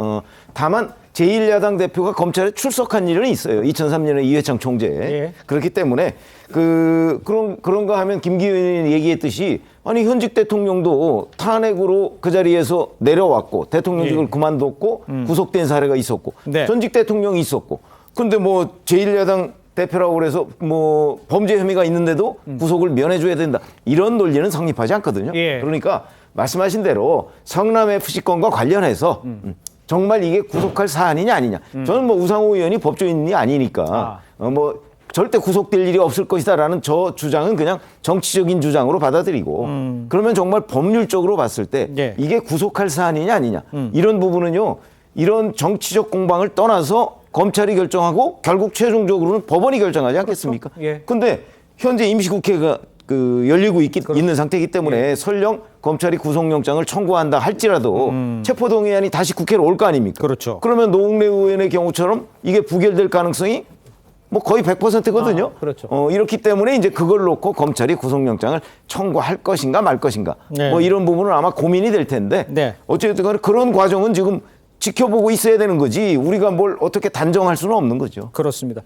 S6: 다만 제1야당 대표가 검찰에 출석한 일은 있어요. 2003년에 이회창 총재.
S1: 예.
S6: 그렇기 때문에 그런 거 하면 김기현 의원이 얘기했듯이, 아니 현직 대통령도 탄핵으로 그 자리에서 내려왔고 대통령직을 그만뒀고 구속된 사례가 있었고,
S1: 네.
S6: 전직 대통령이 있었고, 근데 뭐 제1야당 대표라고 그래서 뭐 범죄 혐의가 있는데도 구속을 면해줘야 된다, 이런 논리는 성립하지 않거든요.
S1: 예.
S6: 그러니까 말씀하신 대로 성남 FC 건과 관련해서 정말 이게 구속할 사안이냐 아니냐. 저는 뭐 우상호 의원이 법조인이 아니니까 뭐 절대 구속될 일이 없을 것이다라는 저 주장은 그냥 정치적인 주장으로 받아들이고, 그러면 정말 법률적으로 봤을 때 이게 구속할 사안이냐 아니냐, 이런 부분은요, 이런 정치적 공방을 떠나서 검찰이 결정하고 결국 최종적으로는 법원이 결정하지 않겠습니까?
S1: 예.
S6: 근데 현재 임시국회가 열리고 있는 상태이기 때문에 설령 검찰이 구속영장을 청구한다 할지라도 체포동의안이 다시 국회로 올 거 아닙니까?
S1: 그렇죠.
S6: 그러면 노웅래 의원의 경우처럼 이게 부결될 가능성이 뭐 거의 100%거든요.
S1: 그렇죠.
S6: 이렇기 때문에 이제 그걸 놓고 검찰이 구속영장을 청구할 것인가 말 것인가,
S1: 네.
S6: 뭐 이런 부분은 아마 고민이 될 텐데,
S1: 네.
S6: 어쨌든 간에 그런 과정은 지금 지켜보고 있어야 되는 거지, 우리가 뭘 어떻게 단정할 수는 없는 거죠.
S1: 그렇습니다.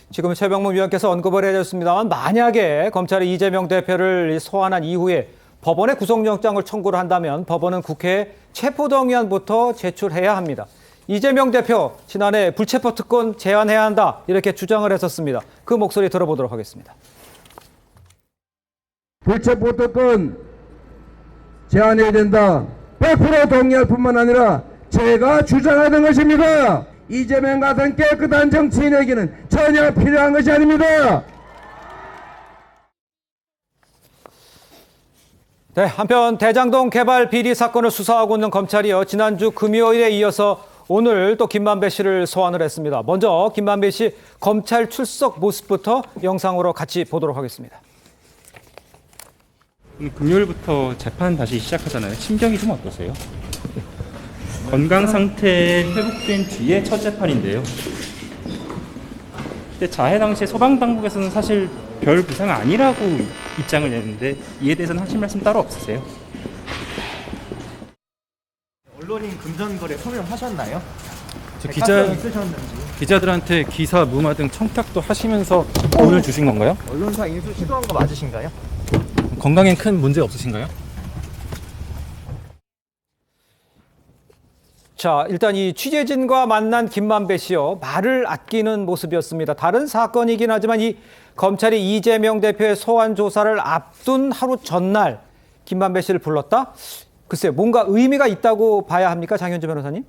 S1: 지금 최병무 위원께서 언급을 해줬습니다만, 만약에 검찰이 이재명 대표를 소환한 이후에 법원에 구속영장을 청구를 한다면 법원은 국회에 체포동의안부터 제출해야 합니다. 이재명 대표 지난해 불체포 특권 제한해야 한다, 이렇게 주장을 했었습니다. 그 목소리 들어보도록 하겠습니다.
S20: 불체포 특권 제한해야 된다. 100% 동의할 뿐만 아니라 제가 주장하는 것입니다. 이재명 같은 깨끗한 정치인에게는 전혀 필요한 것이 아닙니다.
S1: 네, 한편 대장동 개발 비리 사건을 수사하고 있는 검찰이요, 지난주 금요일에 이어서 오늘 또 김만배 씨를 소환을 했습니다. 먼저 김만배 씨 검찰 출석 모습부터 영상으로 같이 보도록 하겠습니다.
S21: 금요일부터 재판 다시 시작하잖아요. 심경이 좀 어떠세요? 건강 상태 회복된 뒤에 첫 재판인데요. 근데 자해 당시에 소방 당국에서는 사실 별 부상 아니라고 입장을 냈는데 이에 대해서는 하실 말씀 따로 없으세요?
S22: 언론인 금전거래 소명하셨나요?
S21: 기자들한테 기사, 무마 등 청탁도 하시면서 돈을 주신 건가요?
S22: 언론사 인수 시도한 거 맞으신가요?
S21: 건강엔 큰 문제 없으신가요?
S1: 자, 일단 이 취재진과 만난 김만배 씨요, 말을 아끼는 모습이었습니다. 다른 사건이긴 하지만 이 검찰이 이재명 대표의 소환 조사를 앞둔 하루 전날 김만배 씨를 불렀다? 글쎄요, 뭔가 의미가 있다고 봐야 합니까, 장현주 변호사님?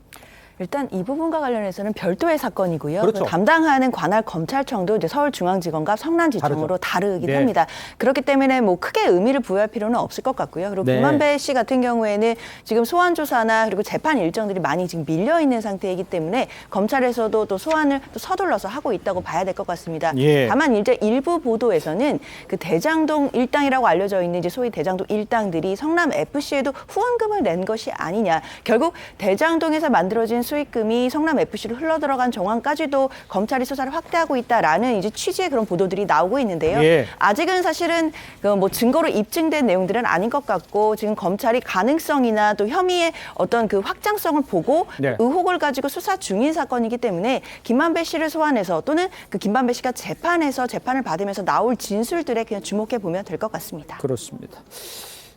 S8: 일단 이 부분과 관련해서는 별도의 사건이고요.
S1: 그렇죠.
S8: 그 담당하는 관할 검찰청도 이제 서울중앙지검과 성남지청으로 다르긴
S1: 네.
S8: 합니다. 그렇기 때문에 뭐 크게 의미를 부여할 필요는 없을 것 같고요. 그리고
S1: 네.
S8: 김만배 씨 같은 경우에는 지금 소환 조사나 그리고 재판 일정들이 많이 지금 밀려 있는 상태이기 때문에 검찰에서도 또 소환을 또 서둘러서 하고 있다고 봐야 될 것 같습니다.
S1: 예.
S8: 다만 이제 일부 보도에서는 그 대장동 일당이라고 알려져 있는 이제 소위 대장동 일당들이 성남 FC에도 후원금을 낸 것이 아니냐. 결국 대장동에서 만들어진 수익금이 성남 FC로 흘러들어간 정황까지도 검찰이 수사를 확대하고 있다라는 이제 취지의 그런 보도들이 나오고 있는데요.
S1: 예.
S8: 아직은 사실은 그 뭐 증거로 입증된 내용들은 아닌 것 같고 지금 검찰이 가능성이나 또 혐의의 어떤 그 확장성을 보고
S1: 네.
S8: 의혹을 가지고 수사 중인 사건이기 때문에 김만배 씨를 소환해서 또는 그 김만배 씨가 재판에서 재판을 받으면서 나올 진술들에 그냥 주목해 보면 될 것 같습니다.
S1: 그렇습니다.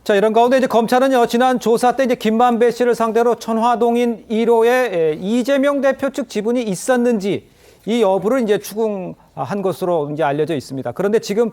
S1: 자, 이런 가운데 이제 검찰은요, 지난 조사 때 이제 김만배 씨를 상대로 천화동인 1호에 이재명 대표 측 지분이 있었는지 이 여부를 이제 추궁한 것으로 이제 알려져 있습니다. 그런데 지금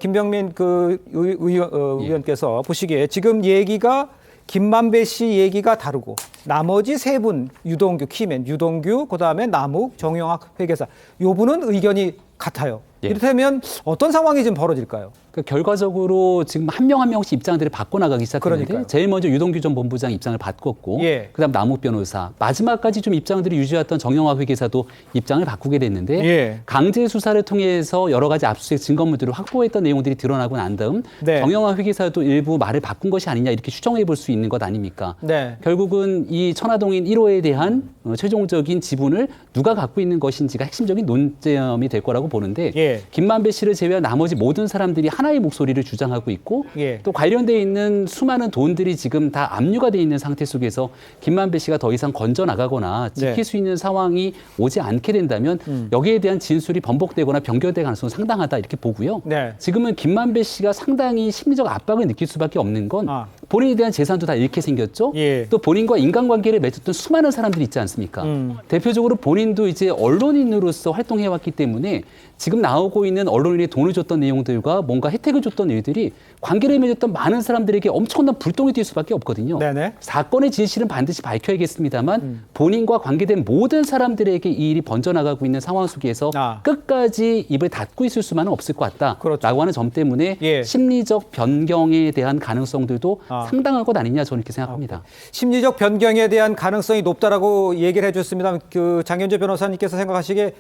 S1: 김병민 그 의원께서 보시기에 지금 얘기가 김만배 씨 얘기가 다르고 나머지 세 분 유동규 키맨 유동규 그다음에 남욱 정영학 회계사 요 분은 의견이 같아요.
S10: 예.
S1: 이렇다면 어떤 상황이 지금 벌어질까요?
S10: 그러니까 결과적으로 지금 한 명 한 명씩 입장들을 바꿔나가기 시작했는데
S1: 그러니까요.
S10: 제일 먼저 유동규 전 본부장 입장을 바꿨고
S1: 예.
S10: 그다음 남욱 변호사 마지막까지 좀 입장들이 유지했던 정영학 회계사도 입장을 바꾸게 됐는데
S1: 예.
S10: 강제 수사를 통해서 여러 가지 압수수색 증거물들을 확보했던 내용들이 드러나고 난 다음
S1: 네.
S10: 정영학 회계사도 일부 말을 바꾼 것이 아니냐 이렇게 추정해 볼 수 있는 것 아닙니까?
S1: 네.
S10: 결국은 이 천화동인 1호에 대한 최종적인 지분을 누가 갖고 있는 것인지가 핵심적인 논점이 될 거라고 보는데
S1: 예.
S10: 김만배 씨를 제외한 나머지 모든 사람들이 하나의 목소리를 주장하고 있고
S1: 예.
S10: 또 관련돼 있는 수많은 돈들이 지금 다 압류가 돼 있는 상태 속에서 김만배 씨가 더 이상 건져 나가거나 지킬
S1: 네.
S10: 수 있는 상황이 오지 않게 된다면 여기에 대한 진술이 번복되거나 변경될 가능성은 상당하다 이렇게 보고요.
S1: 네.
S10: 지금은 김만배 씨가 상당히 심리적 압박을 느낄 수밖에 없는 건 본인에 대한 재산도 다 잃게 생겼죠.
S1: 예.
S10: 또 본인과 인간관계를 맺었던 수많은 사람들이 있지 않습니까? 대표적으로 본인도 이제 언론인으로서 활동해왔기 때문에 지금 나오고 있는 언론인이 돈을 줬던 내용들과 뭔가 혜택을 줬던 일들이 관계를 맺었던 많은 사람들에게 엄청난 불똥이 뛸 수밖에 없거든요.
S1: 네네.
S10: 사건의 진실은 반드시 밝혀야겠습니다만 본인과 관계된 모든 사람들에게 이 일이 번져나가고 있는 상황 속에서 끝까지 입을 닫고 있을 수만은 없을 것 같다라고 하는 점 때문에 심리적 변경에 대한 가능성들도 상당한 것 아니냐 저는 이렇게 생각합니다.
S1: 심리적 변경에 대한 가능성이 높다라고 얘기를 해줬습니다. 그 장현재 변호사님께서 생각하시기에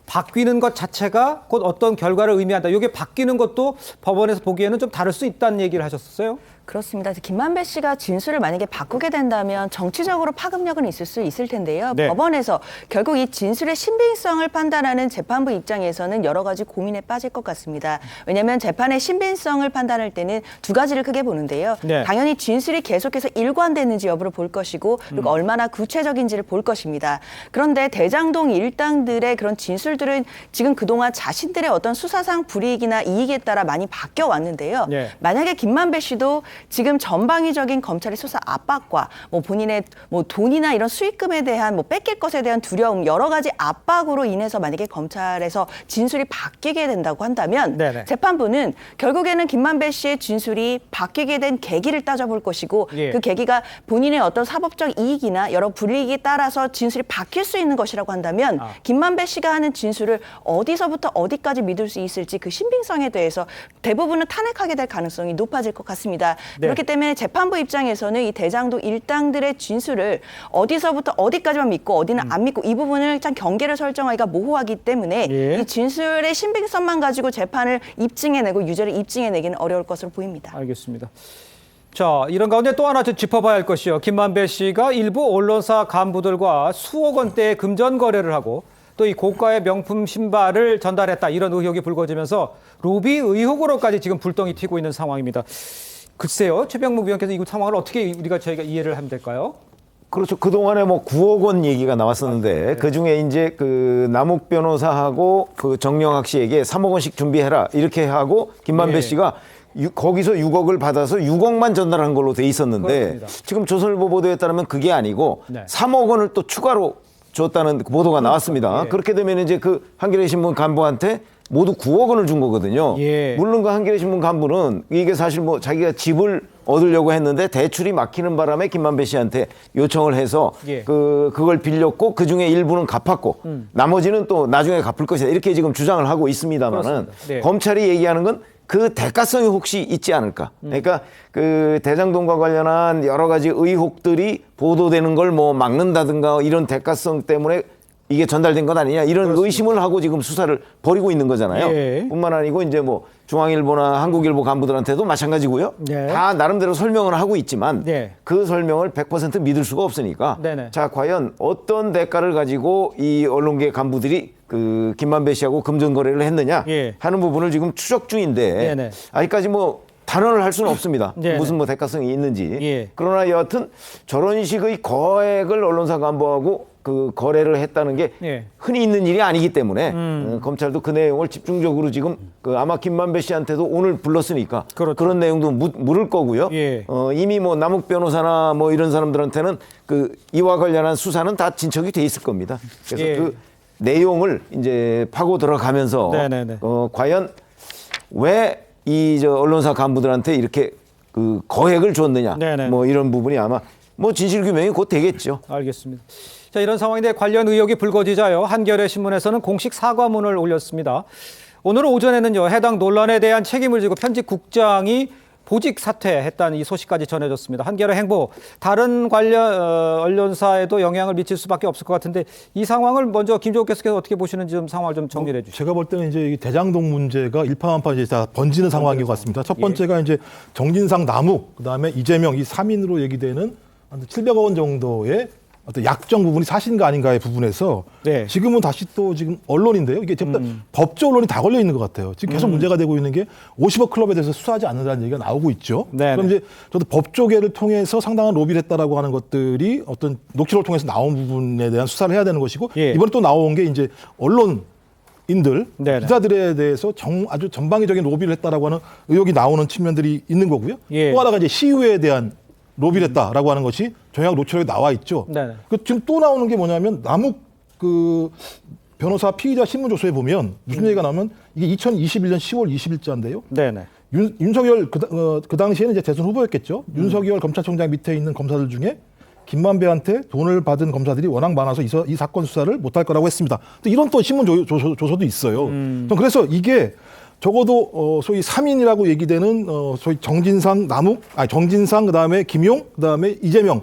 S1: 바뀌는 것 자체가 곧 어떤 결과를 의미한다. 이게 바뀌는 것도 법원에서 보기에는 좀 다를 수 있다는 얘기를 하셨어요.
S8: 그렇습니다. 김만배 씨가 진술을 만약에 바꾸게 된다면 정치적으로 파급력은 있을 수 있을 텐데요.
S1: 네.
S8: 법원에서 결국 이 진술의 신빙성을 판단하는 재판부 입장에서는 여러 가지 고민에 빠질 것 같습니다. 왜냐하면 재판의 신빙성을 판단할 때는 두 가지를 크게 보는데요.
S1: 네.
S8: 당연히 진술이 계속해서 일관됐는지 여부를 볼 것이고 그리고 얼마나 구체적인지를 볼 것입니다. 그런데 대장동 일당들의 그런 진술들은 지금 그동안 자신들의 어떤 수사상 불이익이나 이익에 따라 많이 바뀌어 왔는데요.
S1: 네.
S8: 만약에 김만배 씨도 지금 전방위적인 검찰의 수사 압박과 뭐 본인의 뭐 돈이나 이런 수익금에 대한 뭐 뺏길 것에 대한 두려움 여러 가지 압박으로 인해서 만약에 검찰에서 진술이 바뀌게 된다고 한다면
S1: 네네.
S8: 재판부는 결국에는 김만배 씨의 진술이 바뀌게 된 계기를 따져볼 것이고
S1: 예.
S8: 그 계기가 본인의 어떤 사법적 이익이나 여러 불이익에 따라서 진술이 바뀔 수 있는 것이라고 한다면 김만배 씨가 하는 진술을 어디서부터 어디까지 믿을 수 있을지 그 신빙성에 대해서 대부분은 탄핵하게 될 가능성이 높아질 것 같습니다.
S1: 네.
S8: 그렇기 때문에 재판부 입장에서는 이 대장동 일당들의 진술을 어디서부터 어디까지만 믿고 어디는 안 믿고 이 부분을 참 경계를 설정하기가 모호하기 때문에
S1: 예.
S8: 이 진술의 신빙성만 가지고 재판을 입증해내고 유죄를 입증해내기는 어려울 것으로 보입니다.
S1: 알겠습니다. 자, 이런 가운데 또 하나 좀 짚어봐야 할 것이요. 김만배 씨가 일부 언론사 간부들과 수억 원대의 금전 거래를 하고 또 이 고가의 명품 신발을 전달했다 이런 의혹이 불거지면서 로비 의혹으로까지 지금 불똥이 튀고 있는 상황입니다. 글쎄요, 최병묵 위원께서 이 상황을 어떻게 저희가 이해를 하면 될까요?
S6: 그렇죠. 그동안에 뭐 9억 원 얘기가 나왔었는데 그 중에 이제 그 남욱 변호사하고 그 정영학 씨에게 3억 원씩 준비해라 이렇게 하고 김만배 씨가 거기서 6억을 받아서 6억만 전달한 걸로 돼 있었는데
S1: 그렇습니다.
S6: 지금 조선일보 보도에 따르면 그게 아니고
S1: 네.
S6: 3억 원을 또 추가로 줬다는 보도가 나왔습니다. 그렇게 되면 이제 그 한겨레 신문 간부한테 모두 9억 원을 준 거거든요.
S1: 예.
S6: 물론 그 한겨레 신문 간부는 이게 사실 뭐 자기가 집을 얻으려고 했는데 대출이 막히는 바람에 김만배 씨한테 요청을 해서
S1: 예.
S6: 그걸 빌렸고 그 중에 일부는 갚았고 나머지는 또 나중에 갚을 것이다 이렇게 지금 주장을 하고 있습니다만은
S1: 네.
S6: 검찰이 얘기하는 건 그 대가성이 혹시 있지 않을까. 그러니까 그 대장동과 관련한 여러 가지 의혹들이 보도되는 걸 뭐 막는다든가 이런 대가성 때문에 이게 전달된 것 아니냐 이런 그렇습니다. 의심을 하고 지금 수사를 벌이고 있는 거잖아요.
S1: 예.
S6: 뿐만 아니고 이제 뭐 중앙일보나 한국일보 간부들한테도 마찬가지고요.
S1: 네.
S6: 다 나름대로 설명을 하고 있지만
S1: 네.
S6: 그 설명을 100% 믿을 수가 없으니까
S1: 네네.
S6: 자 과연 어떤 대가를 가지고 이 언론계 간부들이 그 김만배 씨하고 금전 거래를 했느냐
S1: 예.
S6: 하는 부분을 지금 추적 중인데
S1: 네네.
S6: 아직까지 뭐 단언을 할 수는 없습니다.
S1: 네네.
S6: 무슨 뭐 대가성이 있는지.
S1: 예.
S6: 그러나 여하튼 저런 식의 거액을 언론사 간부하고 그 거래를 했다는 게
S1: 예.
S6: 흔히 있는 일이 아니기 때문에 검찰도 그 내용을 집중적으로 지금 그 아마 김만배 씨한테도 오늘 불렀으니까
S1: 그렇죠.
S6: 그런 내용도 물을 거고요.
S1: 예.
S6: 이미 뭐 남욱 변호사나 뭐 이런 사람들한테는 그 이와 관련한 수사는 다 진척이 돼 있을 겁니다. 그래서
S1: 예.
S6: 그 내용을 이제 파고 들어가면서
S1: 네네네.
S6: 과연 왜 이 저 언론사 간부들한테 이렇게 그 거액을 줬느냐
S1: 네네.
S6: 뭐 이런 부분이 아마 뭐 진실 규명이 곧 되겠죠.
S1: 알겠습니다. 자, 이런 상황인데 관련 의혹이 불거지자요. 한겨레 신문에서는 공식 사과문을 올렸습니다. 오늘 오전에는요. 해당 논란에 대한 책임을 지고 편집국장이 보직 사퇴했다는 이 소식까지 전해졌습니다. 한겨레 행보 다른 관련 언론사에도 영향을 미칠 수밖에 없을 것 같은데 이 상황을 먼저 김종욱 교수께서 어떻게 보시는지 좀 상황을 좀 정리해 주시죠.
S7: 제가 볼 때는 이제 이 대장동 문제가 일파만파 이제 다 번지는 상황인 것 같습니다. 첫 번째가 이제 정진상, 남욱, 그다음에 이재명 이 3인으로 얘기되는 한 700억 원 정도의 어떤 약정 부분이 사실인가 아닌가의 부분에서
S1: 네.
S7: 지금은 다시 또 지금 언론인데요. 이게 법조 언론이 다 걸려 있는 것 같아요. 지금 계속 문제가 되고 있는 게 50억 클럽에 대해서 수사하지 않는다는 얘기가 나오고 있죠.
S1: 네네.
S7: 그럼 이제 저도 법조계를 통해서 상당한 로비를 했다라고 하는 것들이 어떤 녹취록을 통해서 나온 부분에 대한 수사를 해야 되는 것이고
S1: 예.
S7: 이번에 또 나온 게 이제 언론인들
S1: 네네.
S7: 기자들에 대해서 아주 전방위적인 로비를 했다라고 하는 의혹이 나오는 측면들이 있는 거고요.
S1: 예.
S7: 또 하나가 이제 시의회에 대한 로비를 했다라고 하는 것이 정약 녹취록에 나와 있죠.
S1: 네네.
S7: 지금 또 나오는 게 뭐냐면 남욱 그 변호사 피의자 신문조서에 보면 무슨 얘기가 나오면 이게 2021년 10월 20일자인데요.
S1: 네네.
S7: 윤석열 그 당시에는 이제 대선 후보였겠죠. 윤석열 검찰총장 밑에 있는 검사들 중에 김만배한테 돈을 받은 검사들이 워낙 많아서 이 사건 수사를 못할 거라고 했습니다. 또 이런 또 신문 조서도 있어요. 그래서 이게 적어도 소위 3인이라고 얘기되는 소위 정진상, 그다음에 김용, 그다음에 이재명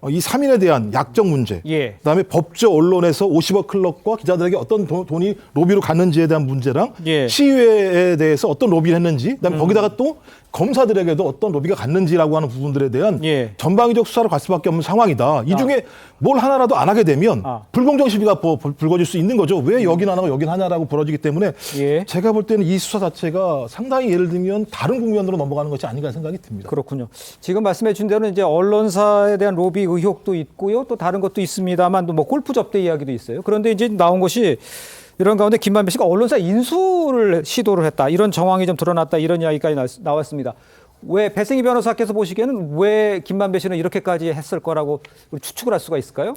S7: 이 3인에 대한 약정 문제,
S1: 예.
S7: 그다음에 법조 언론에서 50억 클럽과 기자들에게 어떤 돈이 로비로 갔는지에 대한 문제랑
S1: 예.
S7: 시의회에 대해서 어떤 로비를 했는지, 그다음에 거기다가 또 검사들에게도 어떤 로비가 갔는지라고 하는 부분들에 대한
S1: 예.
S7: 전방위적 수사를 갈 수밖에 없는 상황이다. 이 중에 뭘 하나라도 안 하게 되면 불공정 시비가 불거질 수 있는 거죠. 왜 여긴 안 하고 여긴 하냐라고 벌어지기 때문에
S1: 예.
S7: 제가 볼 때는 이 수사 자체가 상당히 예를 들면 다른 국면으로 넘어가는 것이 아닌가 생각이 듭니다.
S1: 그렇군요. 지금 말씀해 주신 대로 이제 언론사에 대한 로비 의혹도 있고요. 또 다른 것도 있습니다만 또 뭐 골프 접대 이야기도 있어요. 그런데 이제 나온 것이 이런 가운데 김만배 씨가 언론사 인수를 시도를 했다. 이런 정황이 좀 드러났다. 이런 이야기까지 나왔습니다. 왜 배승희 변호사께서 보시기에는 왜 김만배 씨는 이렇게까지 했을 거라고 추측을 할 수가 있을까요?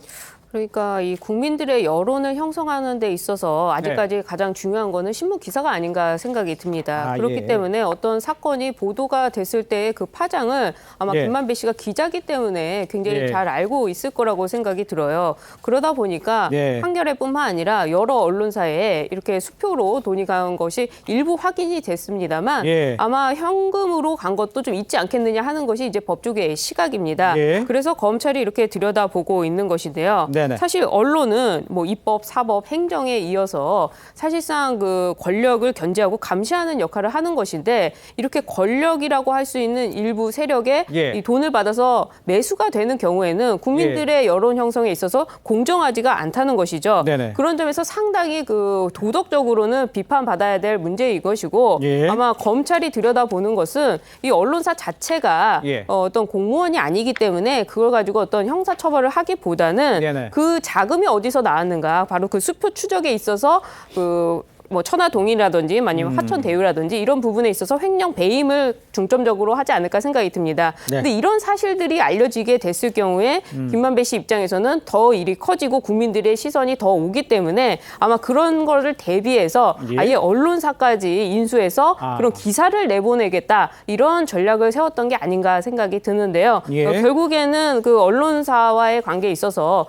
S13: 그러니까 이 국민들의 여론을 형성하는 데 있어서 아직까지 가장 중요한 거는 신문 기사가 아닌가 생각이 듭니다. 그렇기
S1: 예.
S13: 때문에 어떤 사건이 보도가 됐을 때의 그 파장을 아마
S1: 예.
S13: 김만배 씨가 기자기 때문에 굉장히
S1: 예.
S13: 잘 알고 있을 거라고 생각이 들어요. 그러다 보니까
S1: 예.
S13: 한겨레뿐만 아니라 여러 언론사에 이렇게 수표로 돈이 간 것이 일부 확인이 됐습니다만
S1: 예.
S13: 아마 현금으로 간 것도 좀 있지 않겠느냐 하는 것이 이제 법조계의 시각입니다.
S1: 예.
S13: 그래서 검찰이 이렇게 들여다보고 있는 것인데요.
S1: 네네.
S13: 사실 언론은 뭐 입법, 사법, 행정에 이어서 사실상 그 권력을 견제하고 감시하는 역할을 하는 것인데 이렇게 권력이라고 할 수 있는 일부 세력에
S1: 예.
S13: 이 돈을 받아서 매수가 되는 경우에는 국민들의 여론 형성에 있어서 공정하지가 않다는 것이죠.
S1: 네네.
S13: 그런 점에서 상당히 그 도덕적으로는 비판받아야 될 문제인 것이고
S1: 예.
S13: 아마 검찰이 들여다보는 것은 이 언론사 자체가
S1: 예.
S13: 어떤 공무원이 아니기 때문에 그걸 가지고 어떤 형사처벌을 하기보다는
S1: 네네.
S13: 그 자금이 어디서 나왔는가 바로 그 수표 추적에 있어서 그 뭐 천화동이라든지 아니면 화천대유라든지 이런 부분에 있어서 횡령 배임을 중점적으로 하지 않을까 생각이 듭니다.
S1: 네.
S13: 근데 이런 사실들이 알려지게 됐을 경우에 김만배 씨 입장에서는 더 일이 커지고 국민들의 시선이 더 오기 때문에 아마 그런 거를 대비해서 아예 언론사까지 인수해서 그런 기사를 내보내겠다 이런 전략을 세웠던 게 아닌가 생각이 드는데요. 결국에는 그 언론사와의 관계에 있어서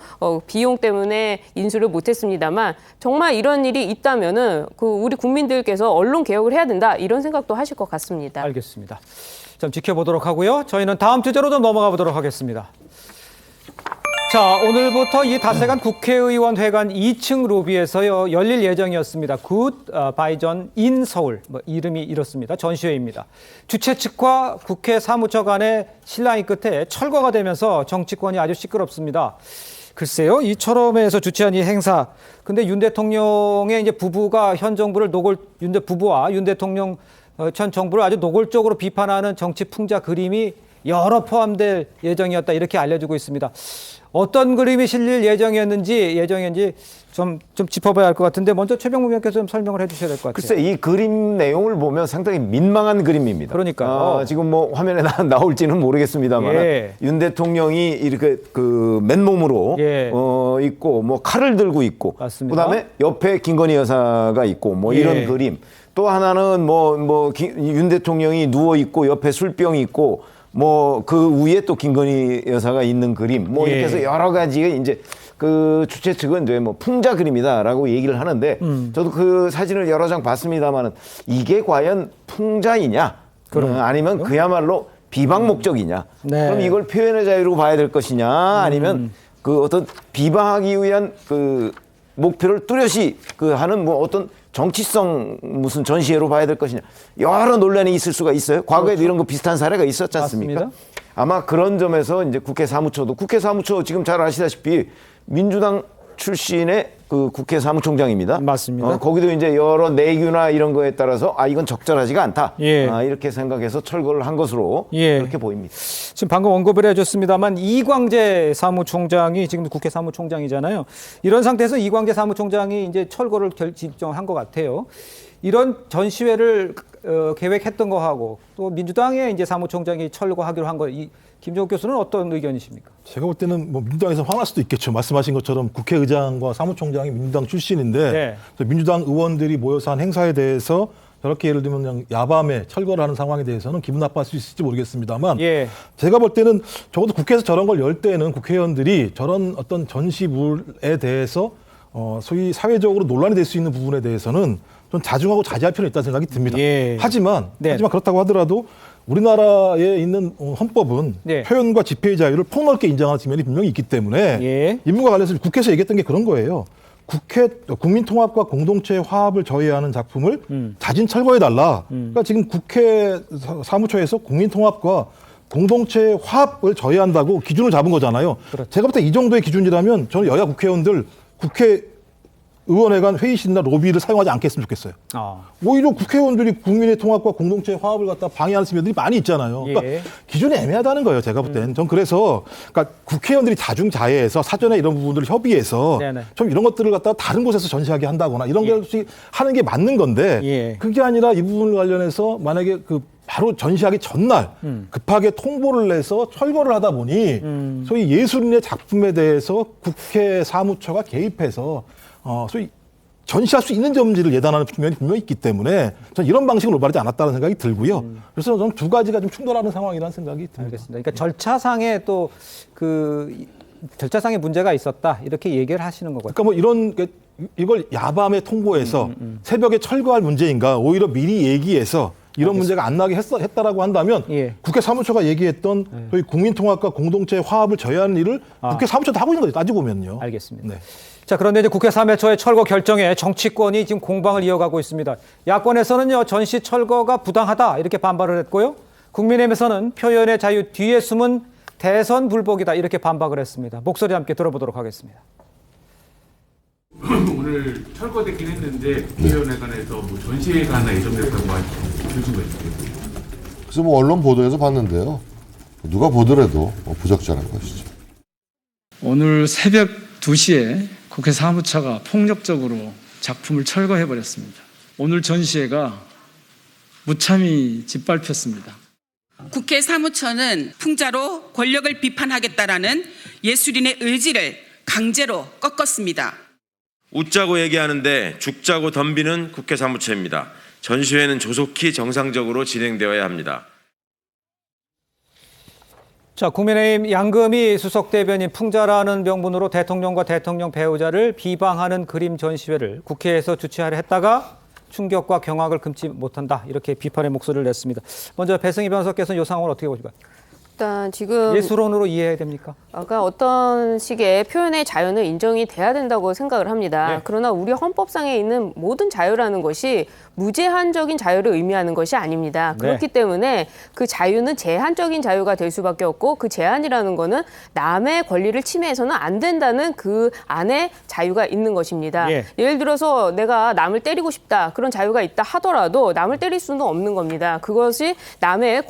S13: 비용 때문에 인수를 못했습니다만 정말 이런 일이 있다면은 그 우리 국민들께서 언론 개혁을 해야 된다 이런 생각도 하실 것 같습니다.
S1: 알겠습니다. 좀 지켜보도록 하고요. 저희는 다음 주제로 좀 넘어가 보도록 하겠습니다. 자, 오늘부터 이 닷새간 국회의원 회관 2층 로비에서요 열릴 예정이었습니다. 굿 바이전 인 서울, 이름이 이렇습니다. 전시회입니다. 주최 측과 국회 사무처 간의 실랑이 끝에 철거가 되면서 정치권이 아주 시끄럽습니다. 글쎄요, 이처럼에서 주최한 이 행사. 근데 윤 대통령의 이제 부부가 현 정부를 부부와 윤 대통령 전 정부를 아주 노골적으로 비판하는 정치 풍자 그림이 여러 포함될 예정이었다 이렇게 알려지고 있습니다. 어떤 그림이 실릴 예정이었는지 좀 짚어봐야 할 것 같은데 먼저 최병무 위원께서 좀 설명을 해주셔야 될 것 같아요.
S6: 글쎄 이 그림 내용을 보면 상당히 민망한 그림입니다.
S1: 그러니까
S6: 지금 뭐 화면에 나올지는 모르겠습니다만 윤 대통령이 이렇게 그 맨몸으로 있고 뭐 칼을 들고 있고 그다음에 옆에 김건희 여사가 있고 뭐 이런 그림. 또 하나는 윤 대통령이 누워 있고 옆에 술병이 있고 뭐 그 위에 또 김건희 여사가 있는 그림 뭐 이렇게 해서 여러 가지가 이제 그 주최 측은 이제 뭐 풍자 그림이다라고 얘기를 하는데 저도 그 사진을 여러 장 봤습니다만은 이게 과연 풍자이냐 아니면 그야말로 비방 목적이냐 그럼 이걸 표현의 자유로 봐야 될 것이냐 아니면 그 어떤 비방하기 위한 그 목표를 뚜렷이 그 하는 뭐 어떤 정치성 무슨 전시회로 봐야 될 것이냐 여러 논란이 있을 수가 있어요. 과거에도 이런 거 비슷한 사례가 있었지 않습니까? 맞습니다. 아마 그런 점에서 이제 국회 사무처 지금 잘 아시다시피 민주당 출신의 그 국회 사무총장입니다.
S1: 맞습니다.
S6: 거기도 이제 여러 내규나 이런 거에 따라서 이건 적절하지가 않다. 이렇게 생각해서 철거를 한 것으로 그렇게 보입니다.
S1: 지금 방금 언급을 해줬습니다만 이광재 사무총장이 지금 국회 사무총장이잖아요. 이런 상태에서 이광재 사무총장이 이제 철거를 결정한 것 같아요. 이런 전시회를 계획했던 거하고 또 민주당의 이제 사무총장이 철거하기로 한 거, 김종욱 교수는 어떤 의견이십니까?
S7: 제가 볼 때는 뭐 민주당에서 화날 수도 있겠죠. 말씀하신 것처럼 국회의장과 사무총장이 민주당 출신인데 민주당 의원들이 모여서 한 행사에 대해서 저렇게 예를 들면 그냥 야밤에 철거를 하는 상황에 대해서는 기분 나빠할 수 있을지 모르겠습니다만 제가 볼 때는 적어도 국회에서 저런 걸 열 때는 국회의원들이 저런 어떤 전시물에 대해서 소위 사회적으로 논란이 될 수 있는 부분에 대해서는 좀 자중하고 자제할 필요는 있다는 생각이 듭니다. 하지만 그렇다고 하더라도 우리나라에 있는 헌법은 표현과 집회의 자유를 폭넓게 인정하는 측면이 분명히 있기 때문에 이 부분과 관련해서 국회에서 얘기했던 게 그런 거예요. 국민 통합과 공동체 화합을 저해하는 작품을 자진 철거해달라. 그러니까 지금 국회 사무처에서 국민 통합과 공동체 화합을 저해한다고 기준을 잡은 거잖아요. 제가 볼 때 이 정도의 기준이라면 저는 여야 국회의원들 의원회관 회의실이나 로비를 사용하지 않겠으면 좋겠어요. 오히려 국회의원들이 국민의 통합과 공동체 화합을 갖다 방해하는 측면들이 많이 있잖아요. 그러니까 기준이 애매하다는 거예요. 제가 볼 때는. 전 그래서 그러니까 국회의원들이 자중자애해서 사전에 이런 부분들을 협의해서 좀 이런 것들을 갖다 다른 곳에서 전시하게 한다거나 이런 것이 하는 게 맞는 건데 그게 아니라 이 부분을 관련해서 만약에 바로 전시하기 전날 급하게 통보를 내서 철거를 하다 보니 소위 예술인의 작품에 대해서 국회 사무처가 개입해서 소위 전시할 수 있는 점지를 예단하는 측면이 분명히 있기 때문에 저는 이런 방식을 올바르지 않았다는 생각이 들고요. 그래서 저는 두 가지가 좀 충돌하는 상황이라는 생각이 듭니다.
S1: 알겠습니다. 그러니까 절차상에 또 절차상의 문제가 있었다 이렇게 얘기를 하시는 거고요.
S7: 그러니까 뭐 이걸 야밤에 통보해서 새벽에 철거할 문제인가 오히려 미리 얘기해서 이런 문제가 안 나게 했다라고 한다면 국회 사무처가 얘기했던 저희 국민통합과 공동체 화합을 저해하는 일을 국회 사무처도 하고 있는 거죠. 따지고 보면요.
S1: 알겠습니다. 자, 그런데 이제 국회 사무처의 철거 결정에 정치권이 지금 공방을 이어가고 있습니다. 야권에서는요, 전시 철거가 부당하다 이렇게 반발을 했고요. 국민의힘에서는 표현의 자유 뒤에 숨은 대선 불복이다 이렇게 반박을 했습니다. 목소리 함께 들어보도록 하겠습니다.
S3: 오늘 철거되긴 했는데 국회의원회관에서 뭐 전시회가 하나 예정됐다고 알려진 거 있어요.
S2: 그래서 뭐 언론 보도에서 봤는데요. 누가 보더라도 부적절한 것이죠.
S18: 오늘 새벽 2시에 국회 사무처가 폭력적으로 작품을 철거해버렸습니다. 오늘 전시회가 무참히 짓밟혔습니다.
S4: 국회 사무처는 풍자로 권력을 비판하겠다라는 예술인의 의지를 강제로 꺾었습니다.
S9: 웃자고 얘기하는데 죽자고 덤비는 국회 사무처입니다. 전시회는 조속히 정상적으로 진행되어야 합니다.
S1: 자, 국민의힘 양금희 수석 대변인 풍자라는 명분으로 대통령과 대통령 배우자를 비방하는 그림 전시회를 국회에서 주최하려 했다가 충격과 경악을 금치 못한다. 이렇게 비판의 목소리를 냈습니다. 먼저 배승희 변호사께서는 이 상황을 어떻게 보십니까?
S13: 일단 지금
S1: 예술원으로 이해해야 됩니까?
S13: 아까 어떤 식의 표현의 자유는 인정이 돼야 된다고 생각을 합니다.
S1: 네.
S13: 그러나 우리 헌법상에 있는 모든 자유라는 것이 무제한적인 자유를 의미하는 것이 아닙니다. 그렇기 때문에 그 자유는 제한적인 자유가 될 수밖에 없고 그 제한이라는 거는 남의 권리를 침해해서는 안 된다는 그 안에 자유가 있는 것입니다. 예를 들어서 내가 남을 때리고 싶다 그런 자유가 있다 하더라도 남을 때릴 수는 없는 겁니다. 그것이 남의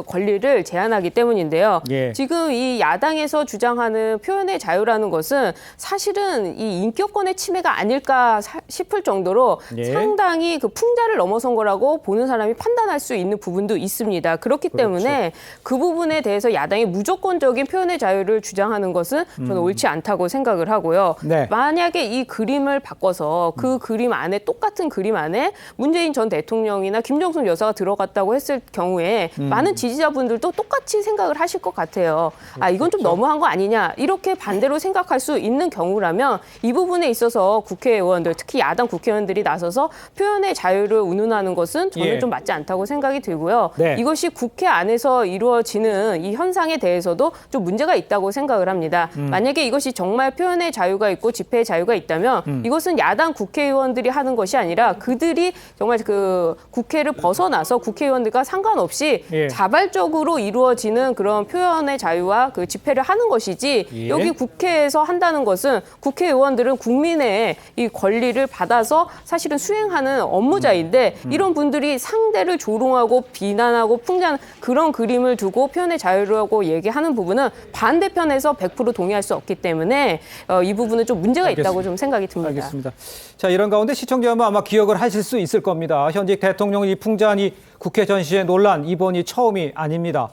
S13: 권리를 제한하기 때문인데요. 지금 이 야당에서 주장하는 표현의 자유라는 것은 사실은 이 인격권의 침해가 아닐까 싶을 정도로 상당히 그 풍자를 넘어선 거라고 보는 사람이 판단할 수 있는 부분도 있습니다. 그렇기 때문에 그 부분에 대해서 야당이 무조건적인 표현의 자유를 주장하는 것은 저는 옳지 않다고 생각을 하고요. 만약에 이 그림을 바꿔서 그 그림 안에 똑같은 그림 안에 문재인 전 대통령이나 김정숙 여사가 들어갔다고 했을 경우에 많은 지지자분들도 똑같이 생각을 하실 것 같아요. 아, 이건 좀 너무한 거 아니냐 이렇게 반대로 생각할 수 있는 경우라면 이 부분에 있어서 국회의원들 특히 야당 국회의원들이 나서서 표현의 자유를 운운하는 것은 저는 좀 맞지 않다고 생각이 들고요. 이것이 국회 안에서 이루어지는 이 현상에 대해서도 좀 문제가 있다고 생각을 합니다. 만약에 이것이 정말 표현의 자유가 있고 집회의 자유가 있다면 이것은 야당 국회의원들이 하는 것이 아니라 그들이 정말 그 국회를 벗어나서 국회의원들과 상관없이 자발적으로 이루어지는 그런 표현의 자유와 그 집회를 하는 것이지 여기 국회에서 한다는 것은 국회의원들은 국민의 이 권리를 받아서 사실은 수행하는 업무자인데 이런 분들이 상대를 조롱하고 비난하고 풍자하는 그런 그림을 두고 표현의 자유라고 얘기하는 부분은 반대편에서 100% 동의할 수 없기 때문에 이 부분은 좀 문제가 있다고 좀 생각이 듭니다.
S1: 알겠습니다. 자, 이런 가운데 시청자 여러분 아마 기억을 하실 수 있을 겁니다. 현직 대통령이 풍자한 이 국회 전시회 논란 이번이 처음이 아닙니다.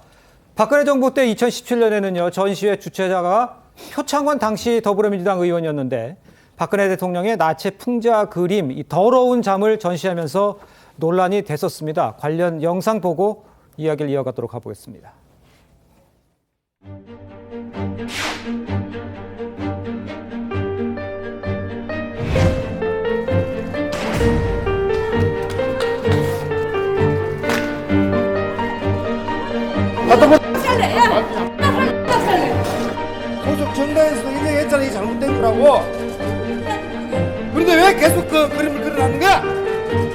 S1: 박근혜 정부 때 2017년에는요. 전시회 주최자가 표창원 당시 더불어민주당 의원이었는데 박근혜 대통령의 나체 풍자 그림 이 더러운 잠을 전시하면서 논란이 됐었습니다. 관련 영상 보고 이야기를 이어가도록 해보겠습니다.
S23: 소속 정당에서도 인정했잖아. 이 잘못된 거라고. 그런데 왜 계속 그 그림을 그려놨는 거야?